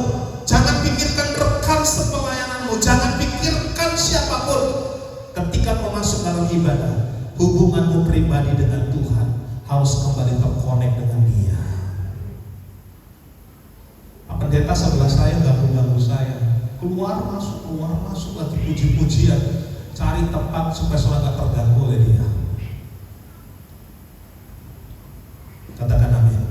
Jangan pikirkan rekan sepelayananmu. Jangan pikirkan siapapun. Ketika kau masuk dalam ibadah, hubunganmu pribadi dengan Tuhan harus kembali terkonek dengan Dia. Pak Pendeta sebelah saya ganggu saya, keluar masuk lagi puji-pujian, cari tempat supaya saudara gak terganggu oleh dia. Katakan amin.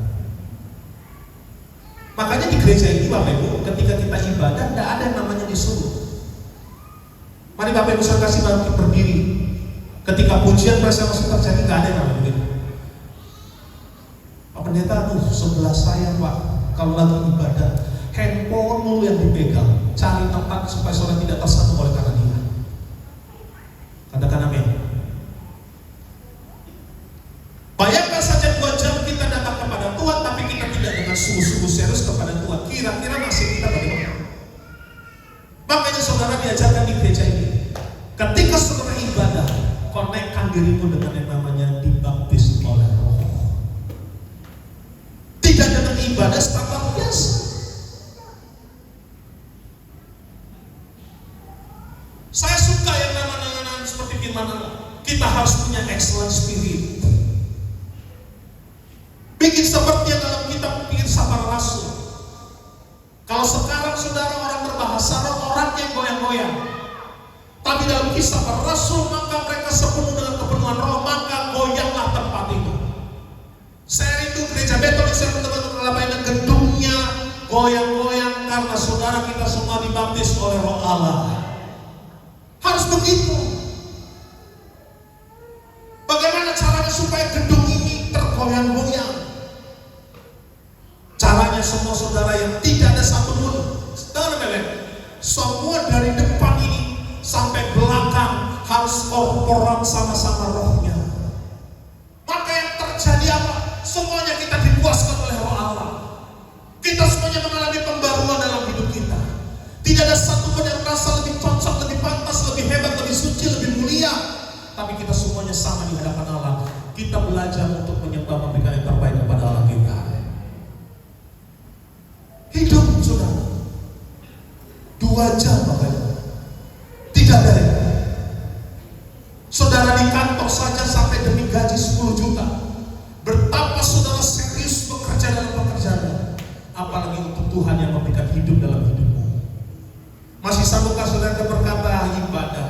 Makanya di gereja ini Bapak Ibu, ketika kita ibadah tidak ada yang namanya disuruh. Mari Bapak Ibu saya kasih bangkit berdiri. Ketika pujian prestasi terjadi gak ada yang namanya begitu. Pak Pendeta, sebelah saya Pak, kalau lagi ibadah, handphone mulu yang dipegang, cari tempat supaya saudara tidak tersandung oleh karena dia. Katakan amin. Bayangkan saja 2 jam kita datang kepada Tuhan, tapi kita tidak dengan sungguh-sungguh serius kepada Tuhan. Kira-kira nasib kita bagaimana? Makanya saudara diajarkan di gereja ini, ketika saudara ibadah, konekkan dirimu dengan yang namanya dibaptis oleh Roh. Tidak dengan ibadah standar biasa. Saya suka yang nama-nama seperti firman Allah. Kita harus punya excellent spirit. Bikin seperti yang dalam kitab bikin Sabar Rasul. Kalau sekarang saudara orang berbahasa roh, orang yang goyang-goyang. Tapi dalam kisah para rasul, maka mereka sepenuh dengan kepenuhan roh, maka goyanglah tempat itu. Saya rindu gereja Betel yang saya teman-teman gedungnya goyang-goyang karena saudara kita semua dibaptis oleh Roh Allah. Harus begitu. Bagaimana caranya supaya gedung ini tergoyang-goyang? Caranya semua saudara yang tidak ada satu pun, semua dari depan ini sampai belakang harus korporat sama-sama rohnya. Maka yang terjadi apa? Semuanya kita dipuaskan oleh Roh Allah. Kita semuanya mengalami pembaruan dalam hidup kita. Tidak ada satu pun yang merasa lebih cocok, lebih pantas, lebih hebat, lebih suci, lebih mulia. Tapi kita semuanya sama di hadapan Allah. Kita belajar untuk menyembah, memberikan yang terbaik kepada Allah kita. Hidup saudara 2 jam makanya. Tidak ada yang saudara di kantor saja sampai demi gaji 10 juta. Betapa saudara serius bekerja dalam pekerjaannya. Apalagi untuk Tuhan yang memberikan hidup dalam hidupmu. Masih sanggupkah saudara berkata ibadah,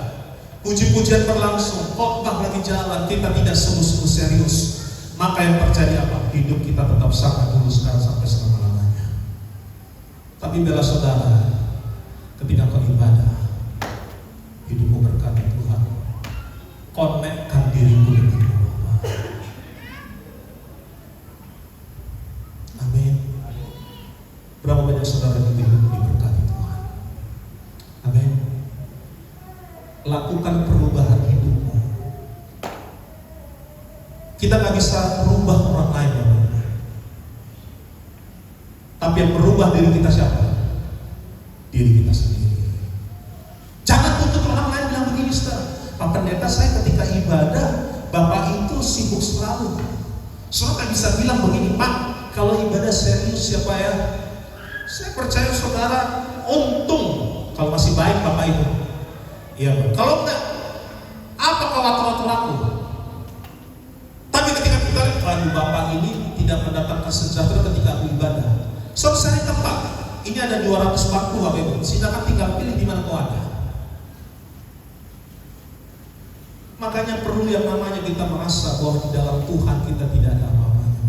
puji-pujian berlangsung, khotbah lagi jalan, kita tidak sungguh-sungguh serius. Maka yang terjadi apa? Hidup kita tetap sama dulu sekarang sampai selama-lamanya. Tapi bela saudara, ketika kau ibadah, hidupmu berkati Tuhan, konekkan dirimu dengan Allah. Amin. Berapa banyak saudara yang diberkati Tuhan? Amin. Lakukan perubahan hidupmu. Kita gak bisa merubah orang lain, tapi yang merubah diri kita siapa? Diri kita sendiri. Jangan untuk orang lain bilang begini, Pak Pendeta, saya ketika ibadah, Bapak itu sibuk selalu. Saudara bisa bilang begini, Pak, kalau ibadah serius siapa ya? Saya percaya saudara untung kalau masih baik Bapak itu. Iya, kalau enggak, apa khawatir aku? Tapi ketika kita lihat Bapak ini tidak mendatangkan sejahtera ketika aku ibadah. Saudara saya tempat, ini ada 240 Bapak Ibu. Silakan tinggal pilih di mana kau ada. Makanya perlu yang namanya kita merasa bahwa di dalam Tuhan kita tidak ada apa-apanya.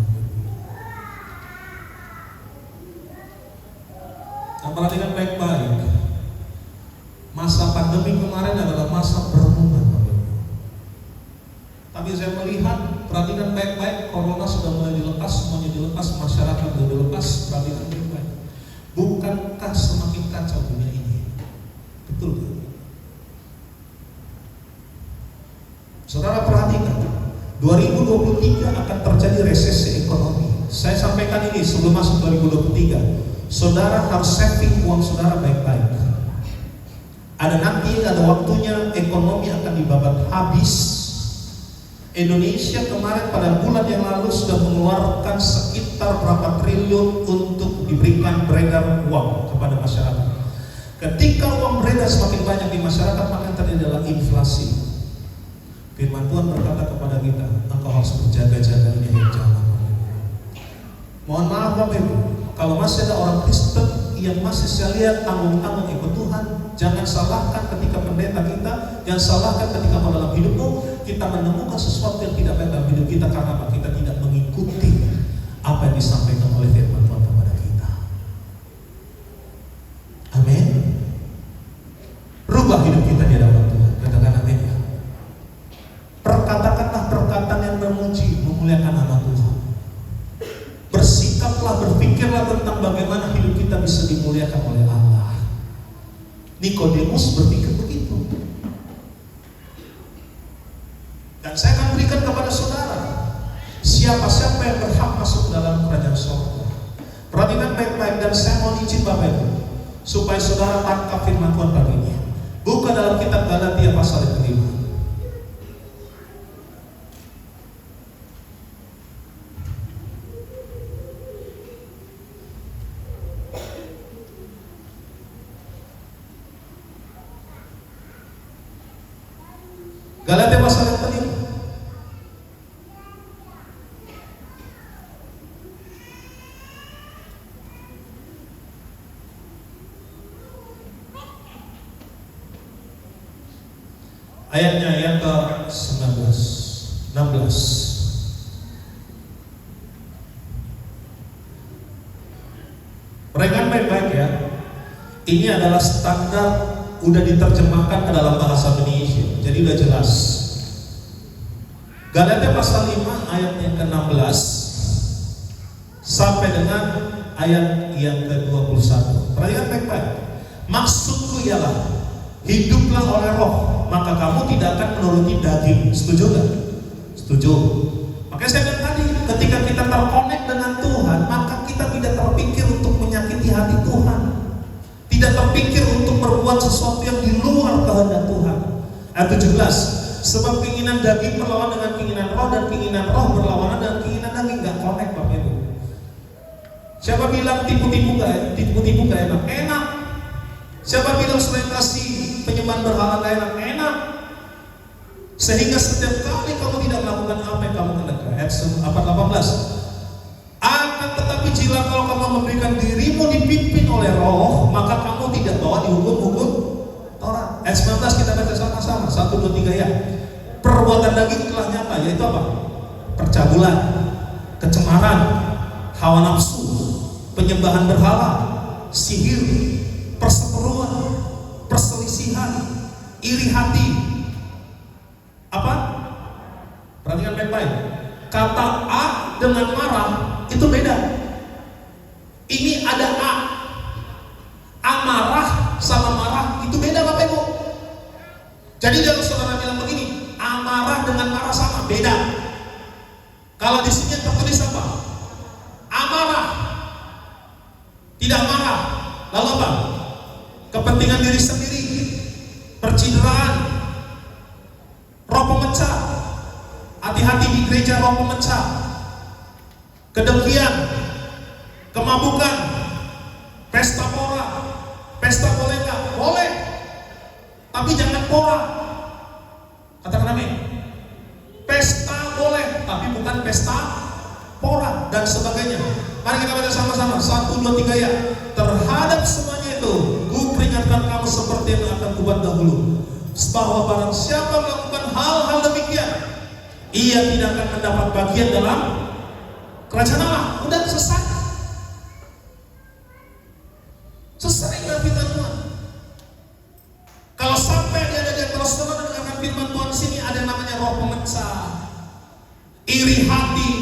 Nah, perhatikan baik-baik. Masa pandemi kemarin adalah masa perenungan. Tapi saya melihat, perhatikan baik-baik, corona sudah mulai dilepas, semuanya dilepas, masyarakat sudah dilepas, perhatikan baik-baik. Bukankah semakin kacau dunia ini? Betul kan? Saudara perhatikan, 2023 akan terjadi resesi ekonomi. Saya sampaikan ini sebelum masuk 2023. Saudara harus saving uang saudara baik-baik. Ada waktunya ekonomi akan dibabat habis. Indonesia kemarin pada bulan yang lalu sudah mengeluarkan sekitar berapa triliun untuk diberikan beredar uang kepada masyarakat. Ketika uang beredar semakin banyak di masyarakat, maka yang terjadi adalah inflasi. Firman Tuhan berkata kepada kita, engkau harus berjaga-jaga, ini yang jauh. Mohon maaf Bapak Ibu, kalau masih ada orang Kristen yang masih saya lihat tanggung-tanggung ikut Tuhan, jangan salahkan ketika pendeta kita, jangan salahkan ketika dalam hidupmu kita menemukan sesuatu yang tidak baik dalam hidup kita karena apa? Kita tidak mengikuti apa yang disampaikan oleh firman Tuhan kepada kita. Amin. Rubah hidup kita di hadapan Tuhan. Katakan amin ya. Perkatakanlah perkataan yang memuji, memuliakan nama Tuhan. Bersikaplah, berpikirlah tentang bagaimana hidup kita bisa dimuliakan oleh Allah. Nikodemus berpikir begitu. Dan saya akan berikan kepada saudara siapa-siapa yang berhak masuk dalam kerajaan surga. Perhatikan baik-baik dan saya mau izin Bapak Ibu supaya saudara tangkap firman Tuhan pagi ini. Buka dalam kitab Galatia pasal yang kelima. Galatia pasal yang kelima. Ayatnya yang ke-16. Perhatikan baik-baik ya. Ini adalah standar, udah diterjemahkan ke dalam bahasa Indonesia. Jadi udah jelas. Galatia pasal 5 ayat yang ke-16 sampai dengan ayat yang ke-21. Perhatikan baik-baik. Maksudku ialah hiduplah oleh roh, maka kamu tidak akan menuruti daging. Setuju gak? Setuju. Makanya saya bilang tadi, ketika kita terkonek dengan Tuhan, maka kita tidak terpikir untuk menyakiti hati Tuhan, tidak terpikir untuk berbuat sesuatu yang di luar kehendak Tuhan. Ayat 17, sebab keinginan daging berlawan dengan keinginan roh, dan keinginan roh berlawanan dengan keinginan daging. Gak konek Bapak Ibu. Siapa bilang tipu-tipu gak enak? Enak. Siapa bilang selain kasih penyembahan berhala gak enak? Enak. Sehingga setiap kali kamu tidak melakukan apa yang kamu kehendaki. Ayat 18, akan tetapi jika kalau kamu memberikan dirimu dipimpin oleh roh, maka kamu tidak bawa dihukum Taurat. Ayat 19 kita baca sama-sama. 1, 2, 3 ya. Perbuatan daging telah nyata, yaitu apa? Percabulan, kecemaran, hawa nafsu, penyembahan berhala, sihir, perseteruan, perselisihan, iri hati. Apa? Perhatikan baik-baik. Kata A dengan marah itu beda. Ini ada A. Amarah sama marah itu beda Bapak Ibu. Jadi kalau saudara bilang begini, amarah dengan marah sama, beda. Kalau di sini tertulis apa? Amarah, tidak marah. Lalu apa? Kepentingan diri sendiri, percideraan, roh pemecah. Hati-hati di gereja roh pemecah, kedengkian, kemabukan, pesta pora. Pesta boleh nggak? Boleh, tapi jangan pora. Katakan amin. Pesta boleh, tapi bukan pesta pora dan sebagainya. Mari kita baca sama-sama. 1, 2, 3 ya. Terhadap semuanya itu, ku peringatkan kamu seperti yang akan kubuat dahulu, bahwa barang siapa melakukan hal-hal demikian, ia tidak akan mendapat bagian dalam kerajaan Allah. Udah selesai. Selesai dengan firman Tuhan. Kalau sampai ada yang terus dengan firman Tuhan sini, ada yang namanya roh pemecah, iri hati,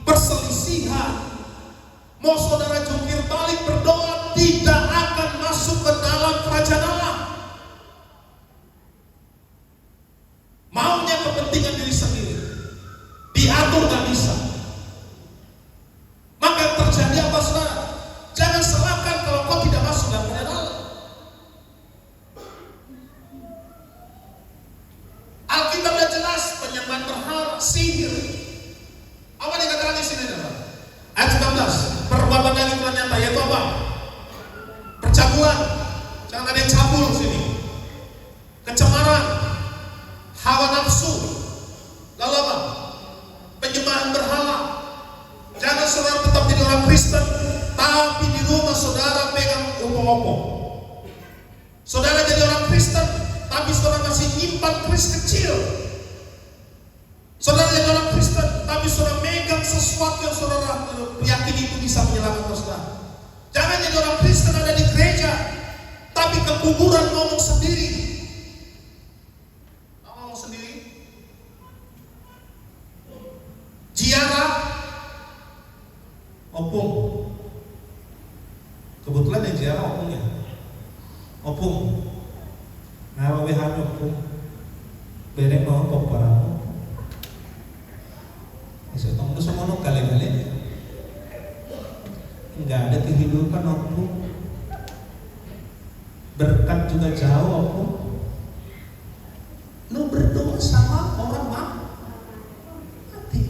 perselisihan. Mau saudara jungkir balik berdoa, tidak akan masuk ke dalam kerajaan Allah. Maunya kepentingan diri sendiri, diatur gak bisa. Maka yang terjadi apa saudara? Jangan salahkan kalau kau tidak masuk dalam kerajaan Allah. Alkitab sudah jelas, penyembahan berhala, sihir. Apa dikatakan di sini, Bapak? Ayat 19, perbuatan daging apa? Saudara jadi orang Kristen, tapi saudara masih nyimpan keris kecil. Saudara jadi orang Kristen, tapi saudara megang sesuatu yang saudara yakini itu bisa menyelamatkan saudara. Jangan jadi orang Kristen ada di gereja, tapi ke kuburan ngomong sendiri. Ngomong sendiri. Ziarah, opung. Kebetulan yang ziarah opungnya. Opung. Ngawe hanya opung. Bereng mau opung paramu. Saya tahu semua no kali-kali. Enggak ada kehidupan opung. Berkat juga jauh opung. Lu berdoa sama orang mati.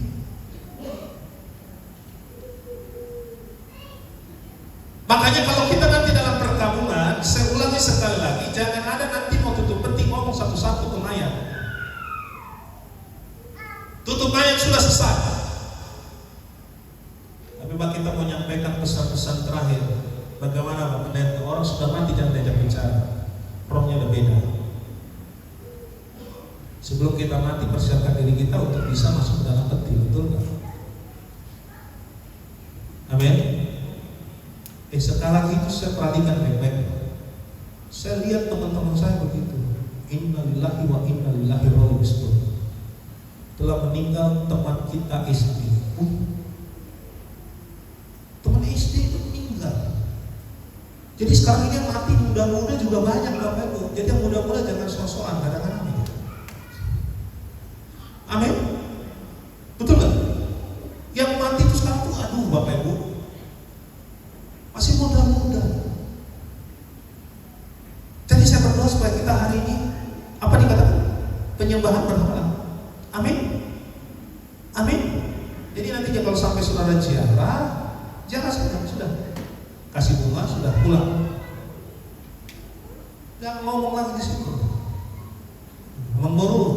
Makanya kalau kita nanti dalam perkabungan, saya ulangi sekali lagi, jangan ada nanti mau tutup peti ngomong satu-satu ke mayat. Tutup mayat sudah selesai. Tapi kita mau menyampaikan pesan-pesan terakhir. Bagaimana Pak Pendeta? Orang sudah mati jangan diajak bicara. Rohnya udah beda. Sebelum kita mati persiapkan diri kita untuk bisa masuk dalam peti, betul nggak? Amin. Sekarang itu saya perhatikan baik-baik. Saya lihat teman-teman saya begitu. Innalillahi wa inna ilaihi raji'un. Telah meninggal teman kita SD. Teman SD itu meninggal. Jadi sekarang ini yang mati muda-muda juga banyak Bapak Ibu. Jadi yang muda-muda jangan sok-sokan kadang-kadang. Amin. Betul nggak? Yang mati itu sekarang tuh aduh Bapak Ibu masih muda-muda. Jadi saya berdoa supaya kita hari ini apa dikatakan? Penyembahan berhala. Amin. Amin. Jadi nanti kalau sampai saudara ziarah, jangan sudah kasih bunga sudah pulang. Jangan ngomong lagi di situ. Memburu.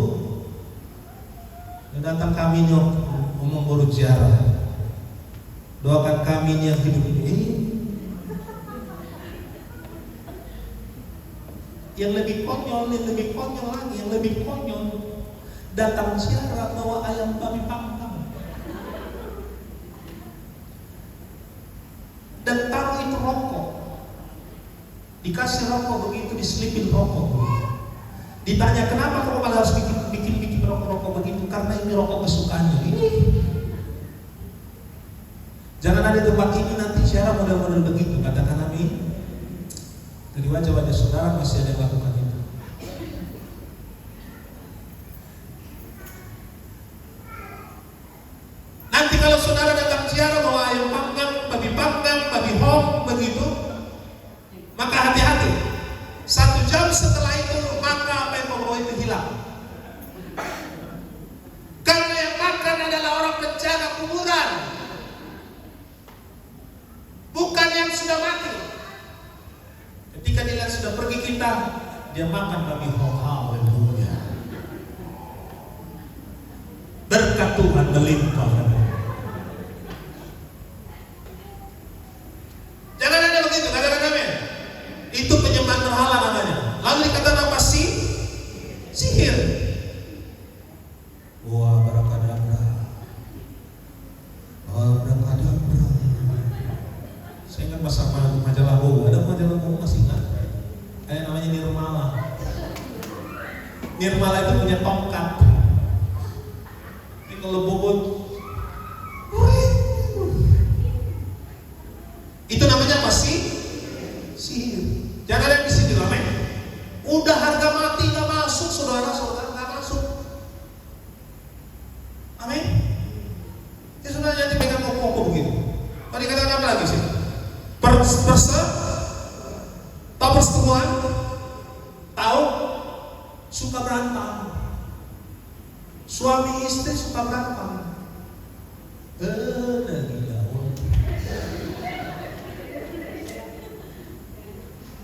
Datang kami nyok memburu ziarah. Doakan kami yang hidup ini. Yang lebih konyol lagi, yang lebih konyol datang ziarah bawa ayam babi panggang dan taruh itu rokok, dikasih rokok begitu, diselipin rokok. Ditanya kenapa kamu malah harus bikin rokok begitu? Karena ini rokok kesukaannya. Ini jangan ada tempat ini nanti ziarah model-model begitu. Katakan amin. Dari wajah-wajah saudara masih ada yang lakukan itu. Nanti kalau saudara datang ziarah bawa ayam panggang, babi hong begitu, maka hati-hati. 1 jam setelah itu maka apa yang membawa itu hilang. Karena yang makan adalah orang penjaga kuburan, bukan yang sudah mati. Ketika dia sudah pergi kita, dia makan babi hong. Haleluya. Berkat Tuhan melimpah. Jangan ada begitu, katakan amin. Itu penyembahan berhala namanya. Lalu dikatakan apa sih? Sihir. Wah, abracadabra. Abracadabra. Saya ingat pas sama majalah Bowo. Ada majalah Bowo masih ingat? Kayak namanya Nirmala. Nirmala itu punya tongkat. Ini kalau Bowo itu namanya apa sih? Sihir. Jangan ada yang di sini, amin. Udah harga mati nggak masuk, saudara-saudara nggak masuk. Amin. Ya sudah jadi pegang ngomong begitu. Tadi katakan apa lagi sih? Tahu persetubuhan? Tahu? Suka berantem. Suami istri suka berantem. Gila.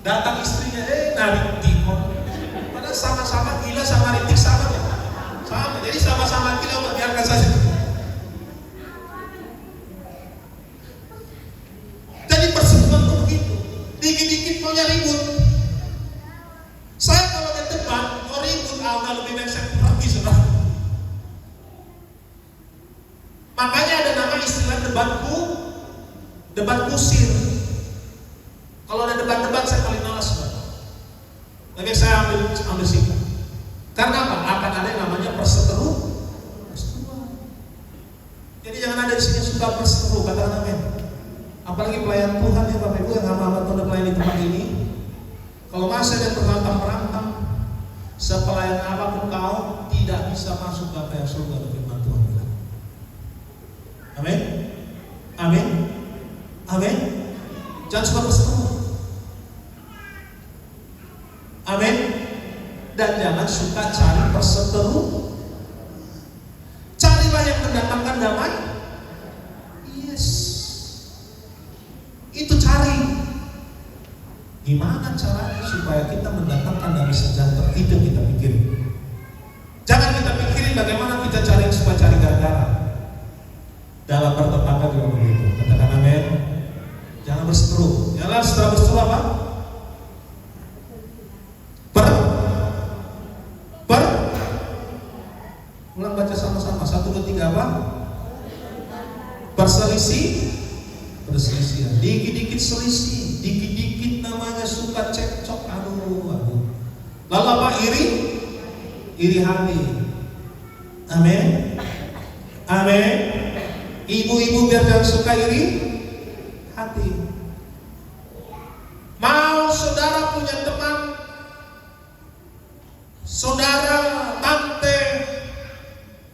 Datang istrinya, narik tikon. Padahal sama-sama gila, sama rintik sama ya. Sama, jadi sama-sama gila, biarkan saja. Jadi persetubuhan itu begitu. Dikit-dikit mau Makanya ada nama istilah debat kusir. Kalau ada debat-debat saya paling malas. Oke, saya ambil sikap. Karena apa? Akan ada yang namanya perseteruan. Jadi jangan ada di sini suka perseteru, katakan amin. Apalagi pelayan Tuhan ya Bapak Ibu yang amat pelayan di tempat ini. Kalau masih ada perantang, sepelayan apapun kau tidak bisa masuk ke kerajaan surga, firman Tuhan bilang. Amin. Amin. Amin. Jangan suka perseteru. Amin. Dan jangan suka cari perseteru. Carilah yang mendatangkan damai. Yes. Itu cari. Gimana caranya supaya kita mendatangkan damai sejahtera? Itu kita pikirin. Jangan kita pikirin bagaimana kita cari supaya cari gara-gara. Dalam bertetangga juga begitu. Katakan amin. Jangan berseteru. Jangan setelah berseteru apa? Ulang baca sama-sama. 1, 2, 3 apa? Perselisihan. Dikit-dikit selisih, dikit-dikit namanya suka cekcok. Aduh. Lalu apa? Iri hati. Amin. Amin. Ibu-ibu biar jangan suka iri hati. Mau saudara punya teman, saudara, tante,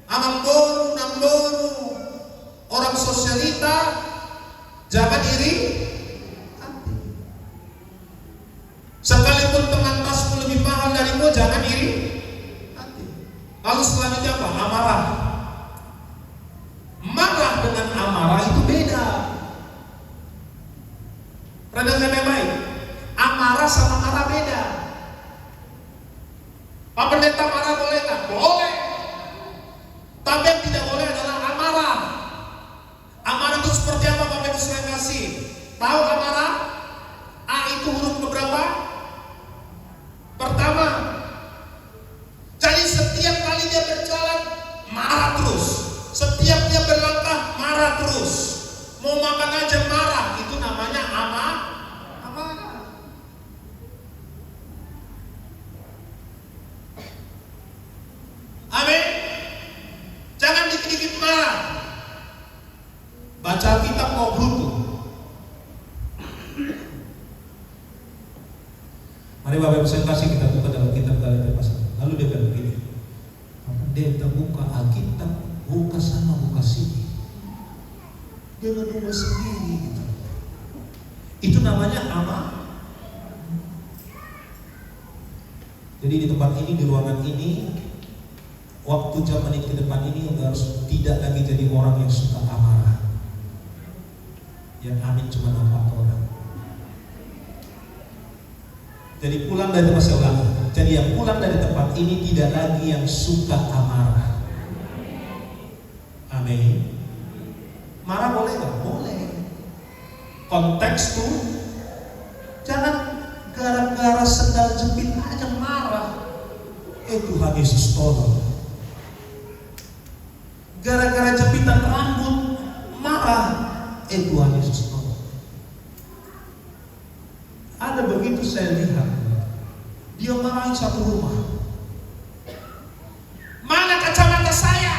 amamboru, namboru, orang sosialita, jangan iri hati. Sekalipun teman tasmu lebih mahal darimu, jangan iri hati. Lalu selanjutnya apa? Amarah. Marah dengan amarah itu beda. Perhatikan baik. Amarah sama marah beda. Pak Pendeta marah boleh nggak? Boleh. Tapi yang tidak boleh adalah amarah. Amarah itu seperti apa Bapak Ibu sekalian kasih? Tahu amarah? A itu huruf keberapa? Pertama. Jadi setiap kali dia berjalan marah terus. Setiap dia berlangkah marah terus. Mau makan aja marah. Itu namanya amarah. Amin. Jangan dikit-dikit marah. Baca Alkitab mau brutu. Mari Bapak Ibu saya kasih kita buka dalam kitab Galatia pasal. Lalu dia bilang begini. Pendeta buka Alkitab, buka sana, buka sini. Dia ngedumel sendiri gitu. Itu namanya amarah. Jadi di tempat ini, di ruangan ini, waktu jam menit ke depan ini harus tidak lagi jadi orang yang suka amarah. Yang amin cuma 4 orang. Jadi pulang dari tempat saya ulang. Jadi yang pulang dari tempat ini tidak lagi yang suka amarah. Amin. Marah boleh nggak? Boleh. Konteks tuh jangan gara-gara sendal jepit aja marah. Tuhan Yesus tolong. Gara-gara jepitan rambut marah. Tuhan Yesus tolong. Ada begitu saya lihat, dia marahin satu rumah. Mana kacamata saya?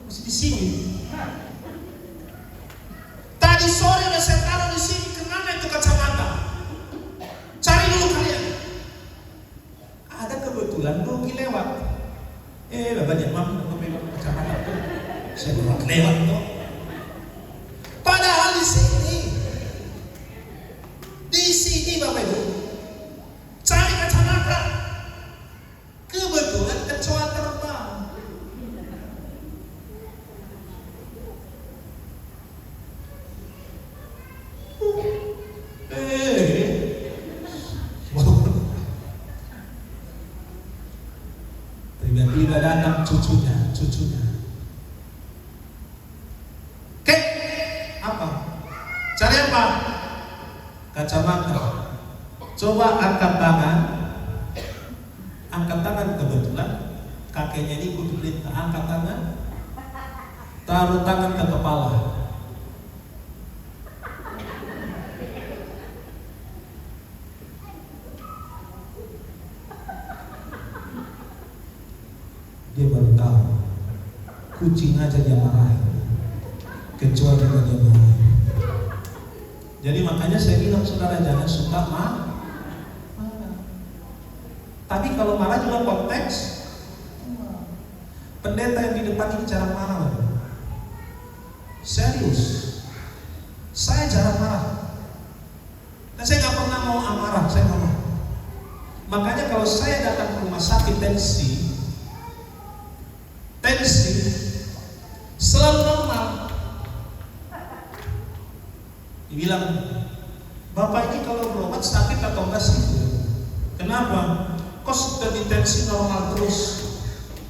Masih di sini. Tadi sore udah saya taruh di sini. Kemana itu kacamata? Cari dulu kalian. Ada kebetulan Dogi lewat. Bapak jangan memang kacamata tuh. Saya lewat tuh. Padahal di sini. Di sini Bapak Ibu, cari kacamata. Kebetulan kecoa terbang. Tiba-tiba datang cucunya. Oke, apa? Cari apa? Kacamata. Coba angkat tangan. Angkat tangan, kebetulan kakeknya ini ikut perintah angkat tangan. taruh tangan ke kepala. Dia baru tahu kucing aja dia marahin, kecuali dia marahin. Jadi makanya saya bilang saudara jangan suka marah. Tapi kalau marah juga konteks. Pendeta yang di depan ini jarang marah. Serius. Saya jarang marah. Dan saya nggak pernah mau amarah, saya nggak mau. Makanya kalau saya datang ke rumah sakit tensi selalu normal. Dibilang, Bapak ini kalau berobat sakit atau enggak sih? Kenapa? Kok sudah di tensi normal terus?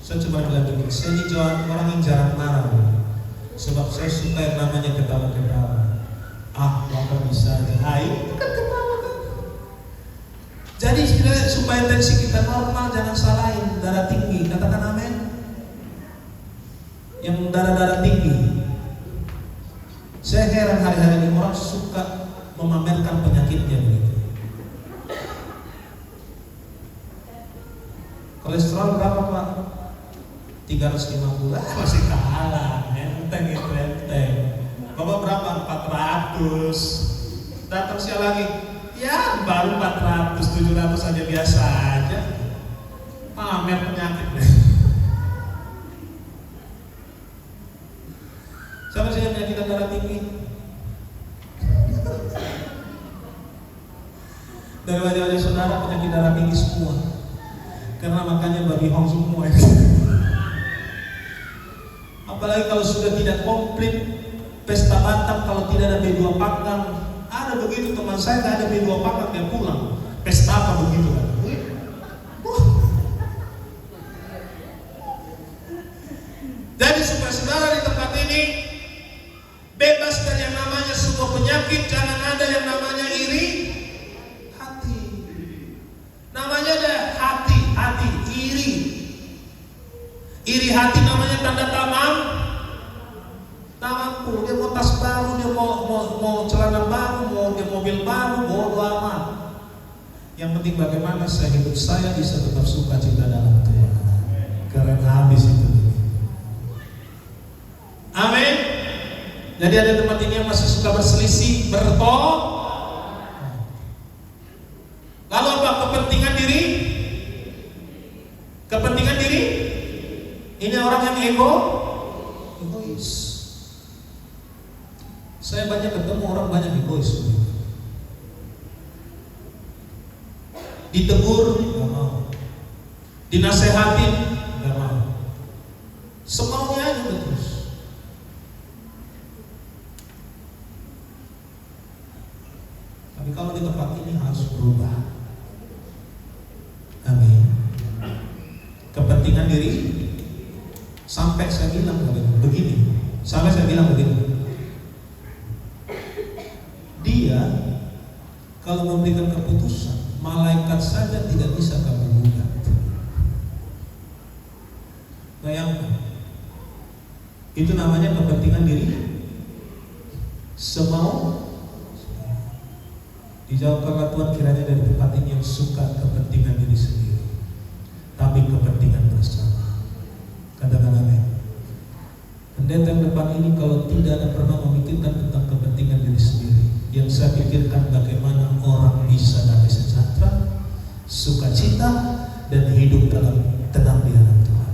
Saya coba bilang begini, saya ini orang yang jarang marah, sebab saya suka yang namanya ketawa-ketawa. Bapak bisa aja, ayo kan ketawa kan. Jadi supaya tensi kita normal, jangan salahin darah tinggi, katakan amin. Yang darah tinggi, saya heran hari-hari ini orang suka memamerkan penyakitnya begitu. Kolesterol berapa Pak? 350, masih kalah, enteng itu enteng. Bapak berapa? 400. Datang siapa lagi? Ya baru 400, 700 aja biasa aja. Pamer penyakit deh. Siapa sih yang penyakit darah tinggi? Dari wajah-wajah saudara penyakit darah tinggi semua. Karena makanya bagi hong semua. Apalagi kalau sudah tidak komplit pesta Batam, kalau tidak ada B2 Panggang. Ada begitu teman saya, tidak ada B2 Panggang, dia pulang. Pesta apa begitu kan? Jadi supaya saudara di tempat ini bebas dari yang namanya semua penyakit, jangan ada yang namanya iri hati. Namanya ada hati, iri. Iri hati namanya tanda tamamku. Dia mau tas baru, dia mau celana baru, mau dia mobil baru, bodo amat. Yang penting bagaimana hidup saya bisa tetap sukacita dalam Tuhan. Karena habis itu. Amin. Jadi ada tempat ini yang masih suka berselisih, lalu apa? Kepentingan diri. Ini orang yang egois. Saya banyak ketemu orang banyak egois. Ditegur, nggak mau. Dinasehatin, nggak mau. Semaunya aja terus. Tapi kalau di tempat ini harus berubah. Amin. Kepentingan diri. Sampai saya bilang begini. Dia kalau memberikan keputusan, malaikat saja tidak bisa kamu gugat. Bayangkan. Itu namanya kepentingan diri. Semau. Dijawabkanlah Tuhan kiranya dari tempat ini yang suka kepentingan diri sendiri, tapi kepentingan bersama. Katakan amin. Pendeta yang depan ini kalau tidak ada pernah memikirkan tentang kepentingan diri sendiri, yang saya pikirkan bagaimana orang bisa damai sejahtera, sukacita, dan hidup dalam tenang di dalam Tuhan.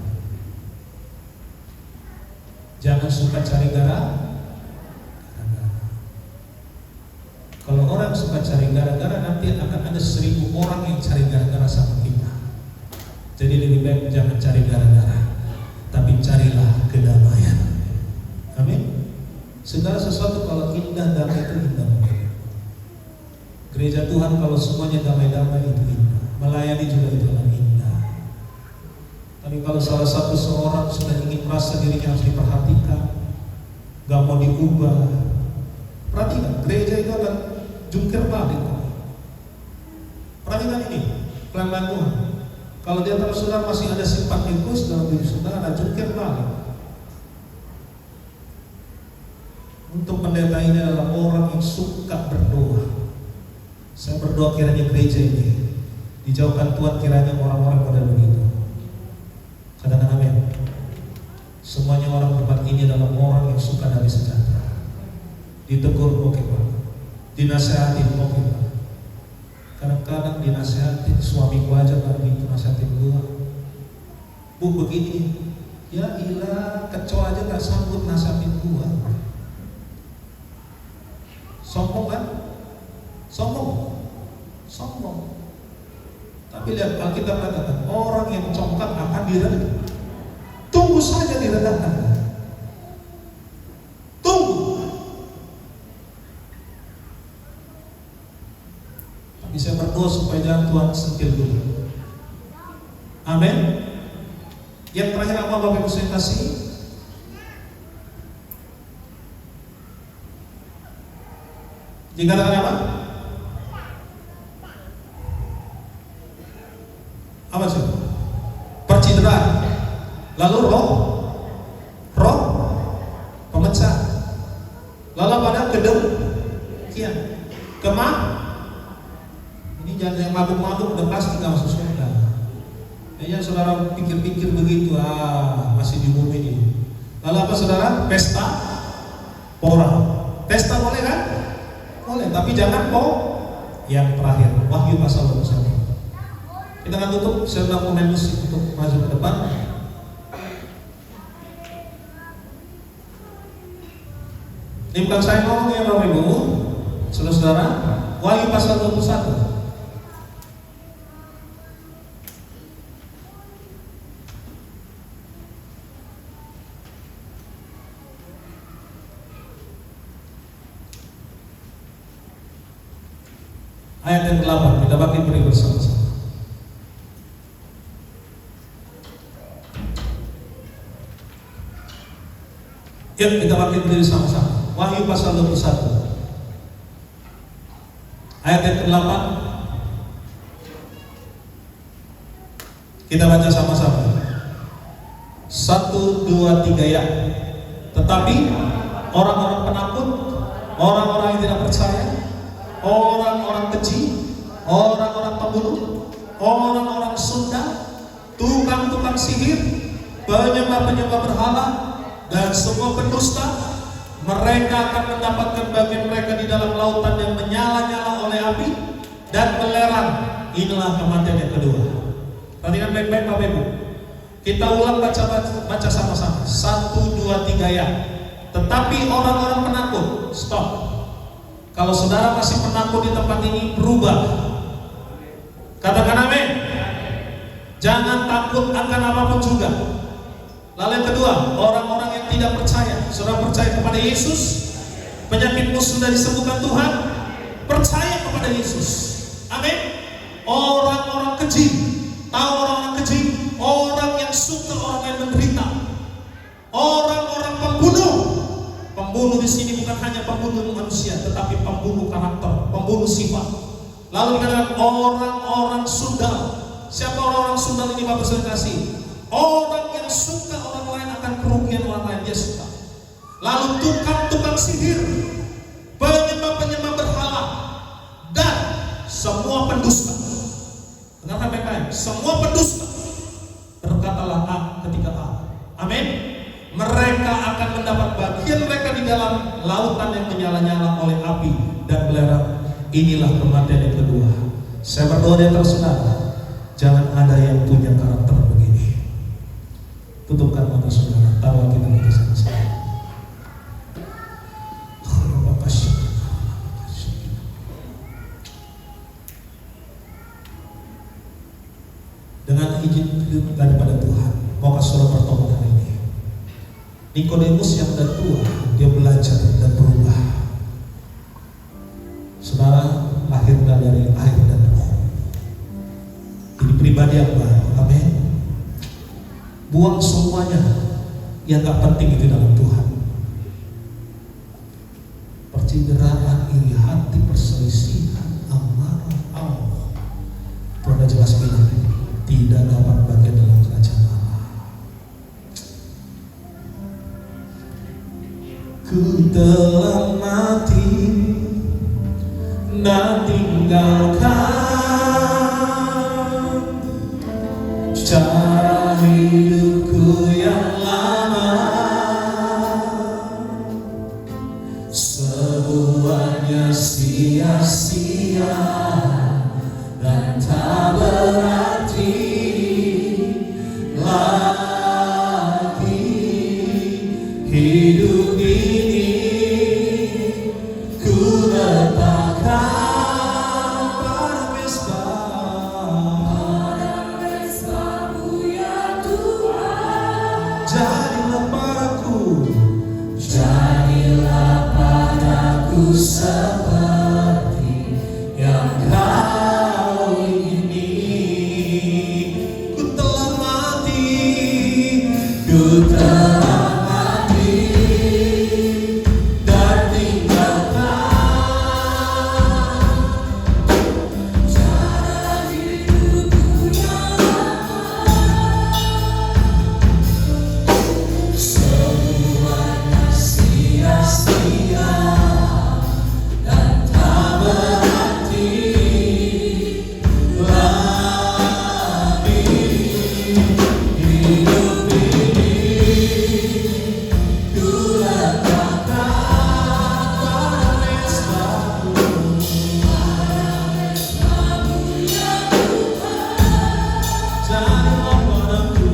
Jangan suka cari gara-gara. Kalau orang suka cari gara-gara, nanti akan ada 1000 orang yang cari gara-gara sama kita. Jadi lebih baik jangan cari gara-gara, tapi carilah kedamaian. Amin. Segala sesuatu kalau indah, damai itu indah. Gereja Tuhan kalau semuanya damai-damai itu indah. Melayani juga itu indah. Tapi kalau salah satu seorang sudah ingin merasa dirinya harus diperhatikan, gak mau diubah, perhatikan, gereja itu akan jungkir balik. Perhatikan ini, pelan-pelan Tuhan. Kalau dia tahu saudara masih ada sifat egois dalam diri saudara, jungkir balik. memang suka berdoa. Saya berdoa kiranya gereja ini dijauhkan Tuhan, kiranya orang-orang pada begitu. Katakan amin. Semuanya orang tempat ini adalah orang yang suka damai sejahtera. Ditegur oke Pak, dinasehatin oke Pak. Kadang-kadang dinasehatin suamiku aja baru gitu nasehatin gua. Bu begini, ya ilah kecoa aja gak sanggup nasehatin gua. Sombong kan? Sombong. Tapi lihat Alkitab katakan orang yang congkak akan direndahkan. Tunggu saja direndahkan. Tunggu. Tapi saya berdoa supaya jangan Tuhan sentil dulu. Amin. Yang terakhir apa Bapak Ibu saya kasih? Dikatakan apa? Apa sih? Percideraan. Lalu roh pemecah. Lalu pada kedengkian, ini jangan yang mabuk-mabuk udah pasti nggak masuk surga. Kayaknya saudara pikir-pikir begitu, masih di bumi ini. Lalu apa saudara? Pesta pora. Pesta boleh kan? Boleh, tapi jangan yang terakhir. Wahyu pasal 21. Kita akan tutup, saya bilang pemain musik untuk maju ke depan. Ini bukan saya ngomong ya Bapak Ibu, saudara-saudara. Wahyu pasal 21. Ayat yang ke-8, kita bakti beri bersama-sama. Yuk kita bakti berdiri sama-sama. Wahyu pasal 21 ayat yang ke-8. Kita baca sama-sama. 1, 2, 3 ya. Tetapi orang-orang penakut, orang-orang yang tidak percaya, orang-orang keji, orang-orang pembunuh, orang-orang sunda, tukang-tukang sihir, penyembah-penyembah berhala, dan semua pendusta, mereka akan mendapatkan bagian mereka di dalam lautan yang menyala-nyala oleh api dan belerang. Inilah kematian yang kedua. Perhatikan baik-baik Bapak Ibu. Kita ulang baca sama-sama. 1, 2, 3 ya. Tetapi orang-orang penakut, stop. Kalau saudara masih penakut di tempat ini, berubah. Katakan amin. Jangan takut akan apapun juga. Lalu yang kedua, orang-orang yang tidak percaya. Saudara percaya kepada Yesus, penyakitmu sudah disembuhkan Tuhan, percaya kepada Yesus. Amin. Orang-orang keji, tahu orang-orang keji? Orang yang suka orang yang menderita. Orang-orang pembunuh. Pembunuh di sini bukan hanya pembunuh manusia, tetapi pembunuh karakter, pembunuh sifat. Lalu dikatakan orang-orang sundal. Siapa orang-orang sundal ini Bapak saya kasih? Orang yang suka orang lain akan kerugian orang lain, dia suka. Lalu tukang-tukang sihir, penyembah-penyembah berhala, dan semua pendusta. Dengarkan baik-baik, semua pendusta. Berkatalah A ketika A. Amin. Mereka akan mendapat bagian mereka di dalam lautan yang menyala-nyala oleh api dan belerang. Inilah kematian yang kedua. Saya berdoa di antara saudara, jangan ada yang punya karakter begini. Tutupkan mata saudara, taruh kita di sana. Dengan izin daripada Tuhan, mau saudara bertobat hari ini. Nikodemus yang udah tua, dia belajar dan berubah. Saudara lahir dari air dan roh. Jadi pribadi yang baru, amin. Buang semuanya yang gak penting itu dalam Tuhan. Percideraan, iri hati, perselisihan, amarah, Allah. Tuhan ada jelas bilang, tidak dapat bagian dalam kerajaan Allah. Ku telah mati dan tinggalkan cara hidupku yang lama. Semuanya sia-sia dan tak berarti lagi. Hidup ini ku letakkan pada mesbah-Mu ya Tuhan. Jadilah padaku seperti yang Kau ingini. Ku telah mati dan tinggalkan cara hidupku yang lama. Semuanya sia-sia dan tak berarti lagi. Hidup ini ku letakkan pada mesbah-Mu ya Tuhan. Jadilah padaku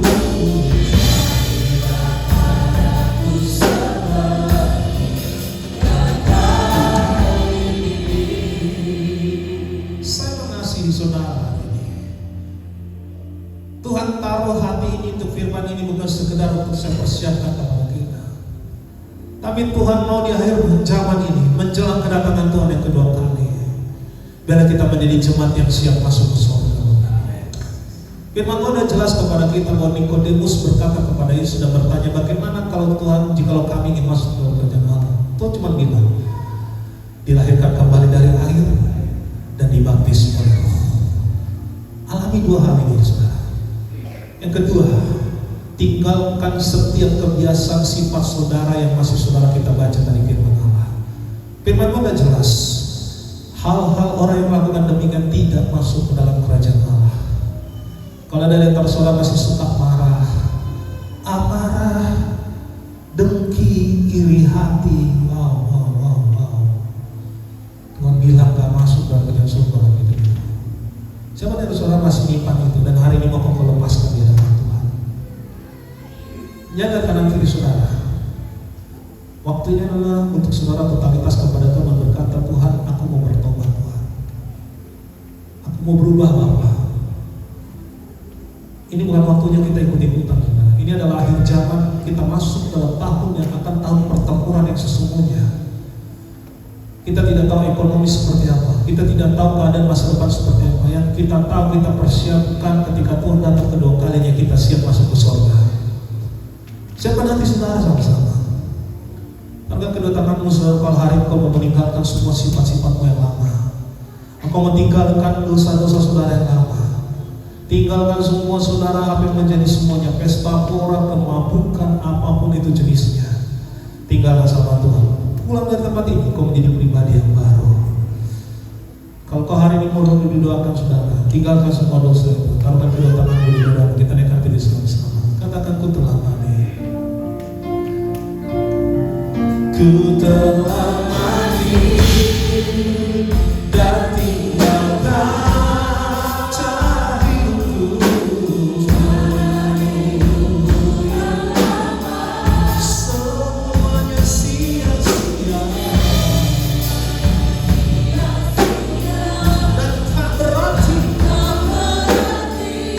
Saya mengasihi saudara ini. Tuhan taruh hati ini untuk firman ini bukan sekedar untuk saya persiapkan kepada kita, tapi Tuhan mau di akhir zaman ini menjelang kedatangan Tuhan yang kedua kali, biar kita menjadi jemaat yang siap masuk ke surga. Firman Tuhan sudah jelas kepada kita bahwa Nikodemus berkata kepada Yesus dan bertanya, bagaimana kalau Tuhan, jikalau kami ingin masuk ke kerajaan Allah? Tuhan cuma bilang, dilahirkan kembali dari air dan dibaptis oleh Roh. Alami dua hal ini, saudara. Yang kedua, tinggalkan setiap kebiasaan sifat saudara yang masih saudara kita baca dari firman Allah. Firman Allah jelas, hal-hal orang yang melakukan demikian tidak masuk ke dalam kerajaan Allah. Kalau ada yang saudara masih suka marah, amarah, dengki, iri hati, wow. Tuhan bilang gak masuk dalam kerajaan surga gitu. Siapa dari saudara masih nyimpan itu dan hari ini mau kau lepaskan di hadapan Tuhan? Jaga kanan kiri saudara. Waktunya adalah untuk saudara totalitas kepada Tuhan dan berkata, Tuhan, aku mau bertobat Tuhan. Aku mau berubah Bapa. Ini bukan waktunya kita ikut-ikutan saudara. Ini adalah akhir zaman, kita masuk dalam tahun yang akan tahun pertempuran yang sesungguhnya. Kita tidak tahu ekonomi seperti apa, kita tidak tahu keadaan masa depan seperti apa. Yang kita tahu, kita persiapkan ketika Tuhan datang kedua kalinya, kita siap masuk ke surga. Siapkan hati saudara sama-sama. Angkat kedua tanganmu saudara, kalau hari engkau mau meninggalkan semua sifat-sifatmu yang lama. Engkau meninggalkan dosa-dosa saudara yang lama. Tinggalkan semua saudara apa yang menjadi semuanya, pesta pora, kemabukan, apapun itu jenisnya. Tinggalkan sama Tuhan. Pulang dari tempat ini, kau menjadi pribadi yang baru. Kalau kau hari ini mau didoakan saudara, tinggalkan semua dosa itu. Taruhkan kedua tanganmu di dadamu, kita naikkan pilih sama-sama. Katakan, ku telah mati. Ku telah mati dan tinggalkan cara hidupku yang lama. Semuanya sia-sia dan tak berarti lagi.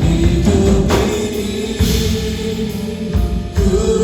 Hidup ini ku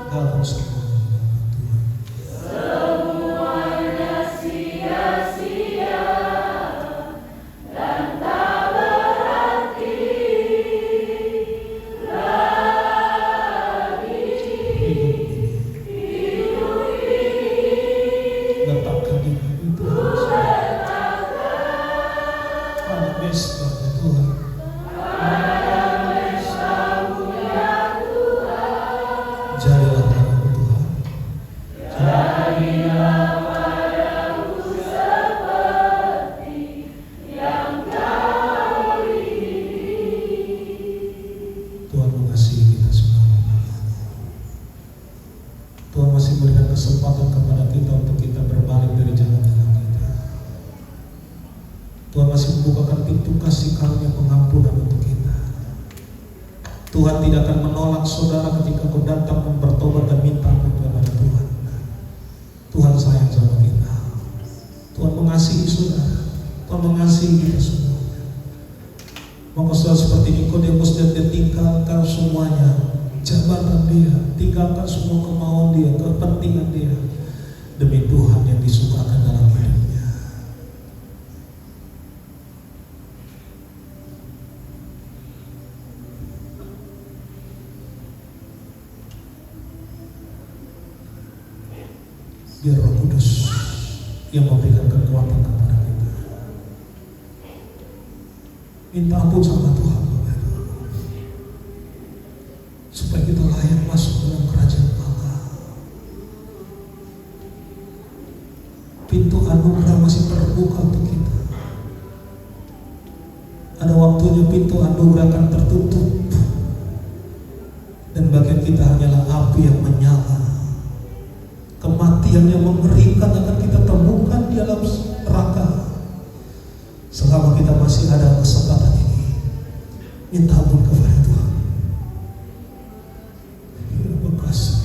gagalkan semuanya Tuhan. Semuanya sia-sia dan tak berarti lagi. Hidup ini Letakkan di hati Tuhan. Pada pesta ya Tuhan. Jadilah padaku Tuhan. Tuhan mengasihi kita semua. Tuhan masih memberikan kesempatan kepada kita untuk kita berbalik dari jalan-jalan kita. Tuhan masih membukakan pintu kasih karunia pengampunan untuk kita. Tuhan tidak akan menolak saudara ketika kau datang dan bertobat dan minta ampun kepada Tuhan. Tuhan sayang sama kita. Tuhan mengasihi saudara. Tuhan mengasihi kita semua. Maka saudara seperti Nikodemus, dia tinggalkan semuanya, jabatan dia, tinggalkan semua kemauan dia, kepentingan dia, demi Tuhan yang disukakan dalam hidupnya. Biar Roh Kudus yang memberikan kekuatan kepada kita. Minta ampun sama Tuhan Bapak, supaya kita layak masuk dalam kerajaan Allah. Pintu anugerah masih terbuka untuk kita. Ada waktunya pintu anugerah akan tertutup, dan bagian kita hanyalah api yang menyala. Kematian yang mengerikan akan kita temukan di dalam neraka. Selama kita masih ada kesempatan ini, minta ampun kepada Tuhan. Ya bekas.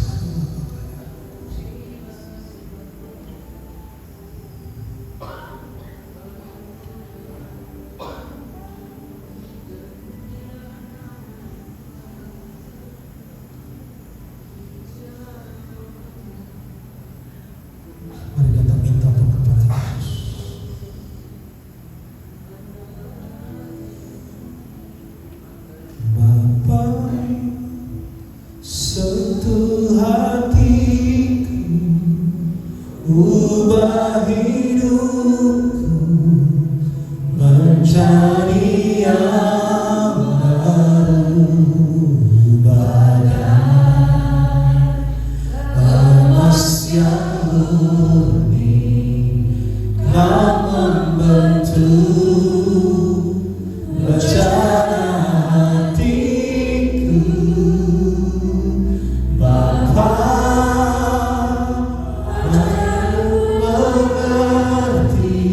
Mari kita minta ampun kepada Yesus. Bapa, sentuh hatiku, ubah hidupku menjadi yang baru, bagai emas yang murni, kau membentuk rencana hatiku. Bapa, aku mengerti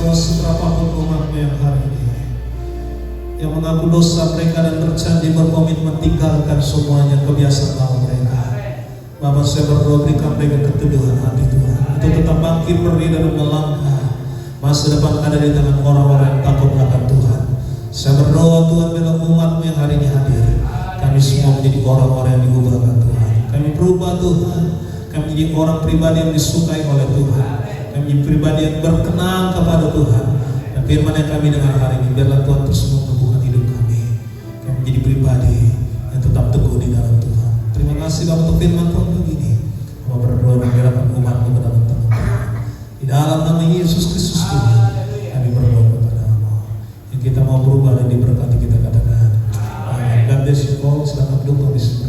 bahwa seberapapun umatmu yang hari ini yang mengaku dosa mereka dan berjanji berkomitmen tinggalkan semuanya kebiasaan lama mereka, Bapak saya berdoa berikan mereka keteduhan hati Tuhan untuk tetap bangkit berdiri dan melangkah. Masa depan ada di tangan orang-orang yang takut akan Tuhan. Saya berdoa Tuhan bila umatmu yang hari ini hadir, kami semua menjadi orang-orang yang diubahkan Tuhan. Kami berubah Tuhan. Kami menjadi orang pribadi yang disukai oleh Tuhan. Kami menjadi pribadi yang berkenan kepada Tuhan. Dan firman yang kami dengar hari ini, biarlah Tuhan terus menumbuhkan hidup kami. Kami menjadi pribadi yang tetap teguh di dalam Tuhan. Terima kasih Bapak untuk firman Tuhan begini. Kami berdoa dan menyerahkan umatmu ke dalam tangan Tuhan. Di dalam nama Yesus Kristus Tuhan, kami berdoa kepada-Mu. Yang kita mau berubah dan diberkati kita katakan. Amin. God bless you all. Selamat duduk.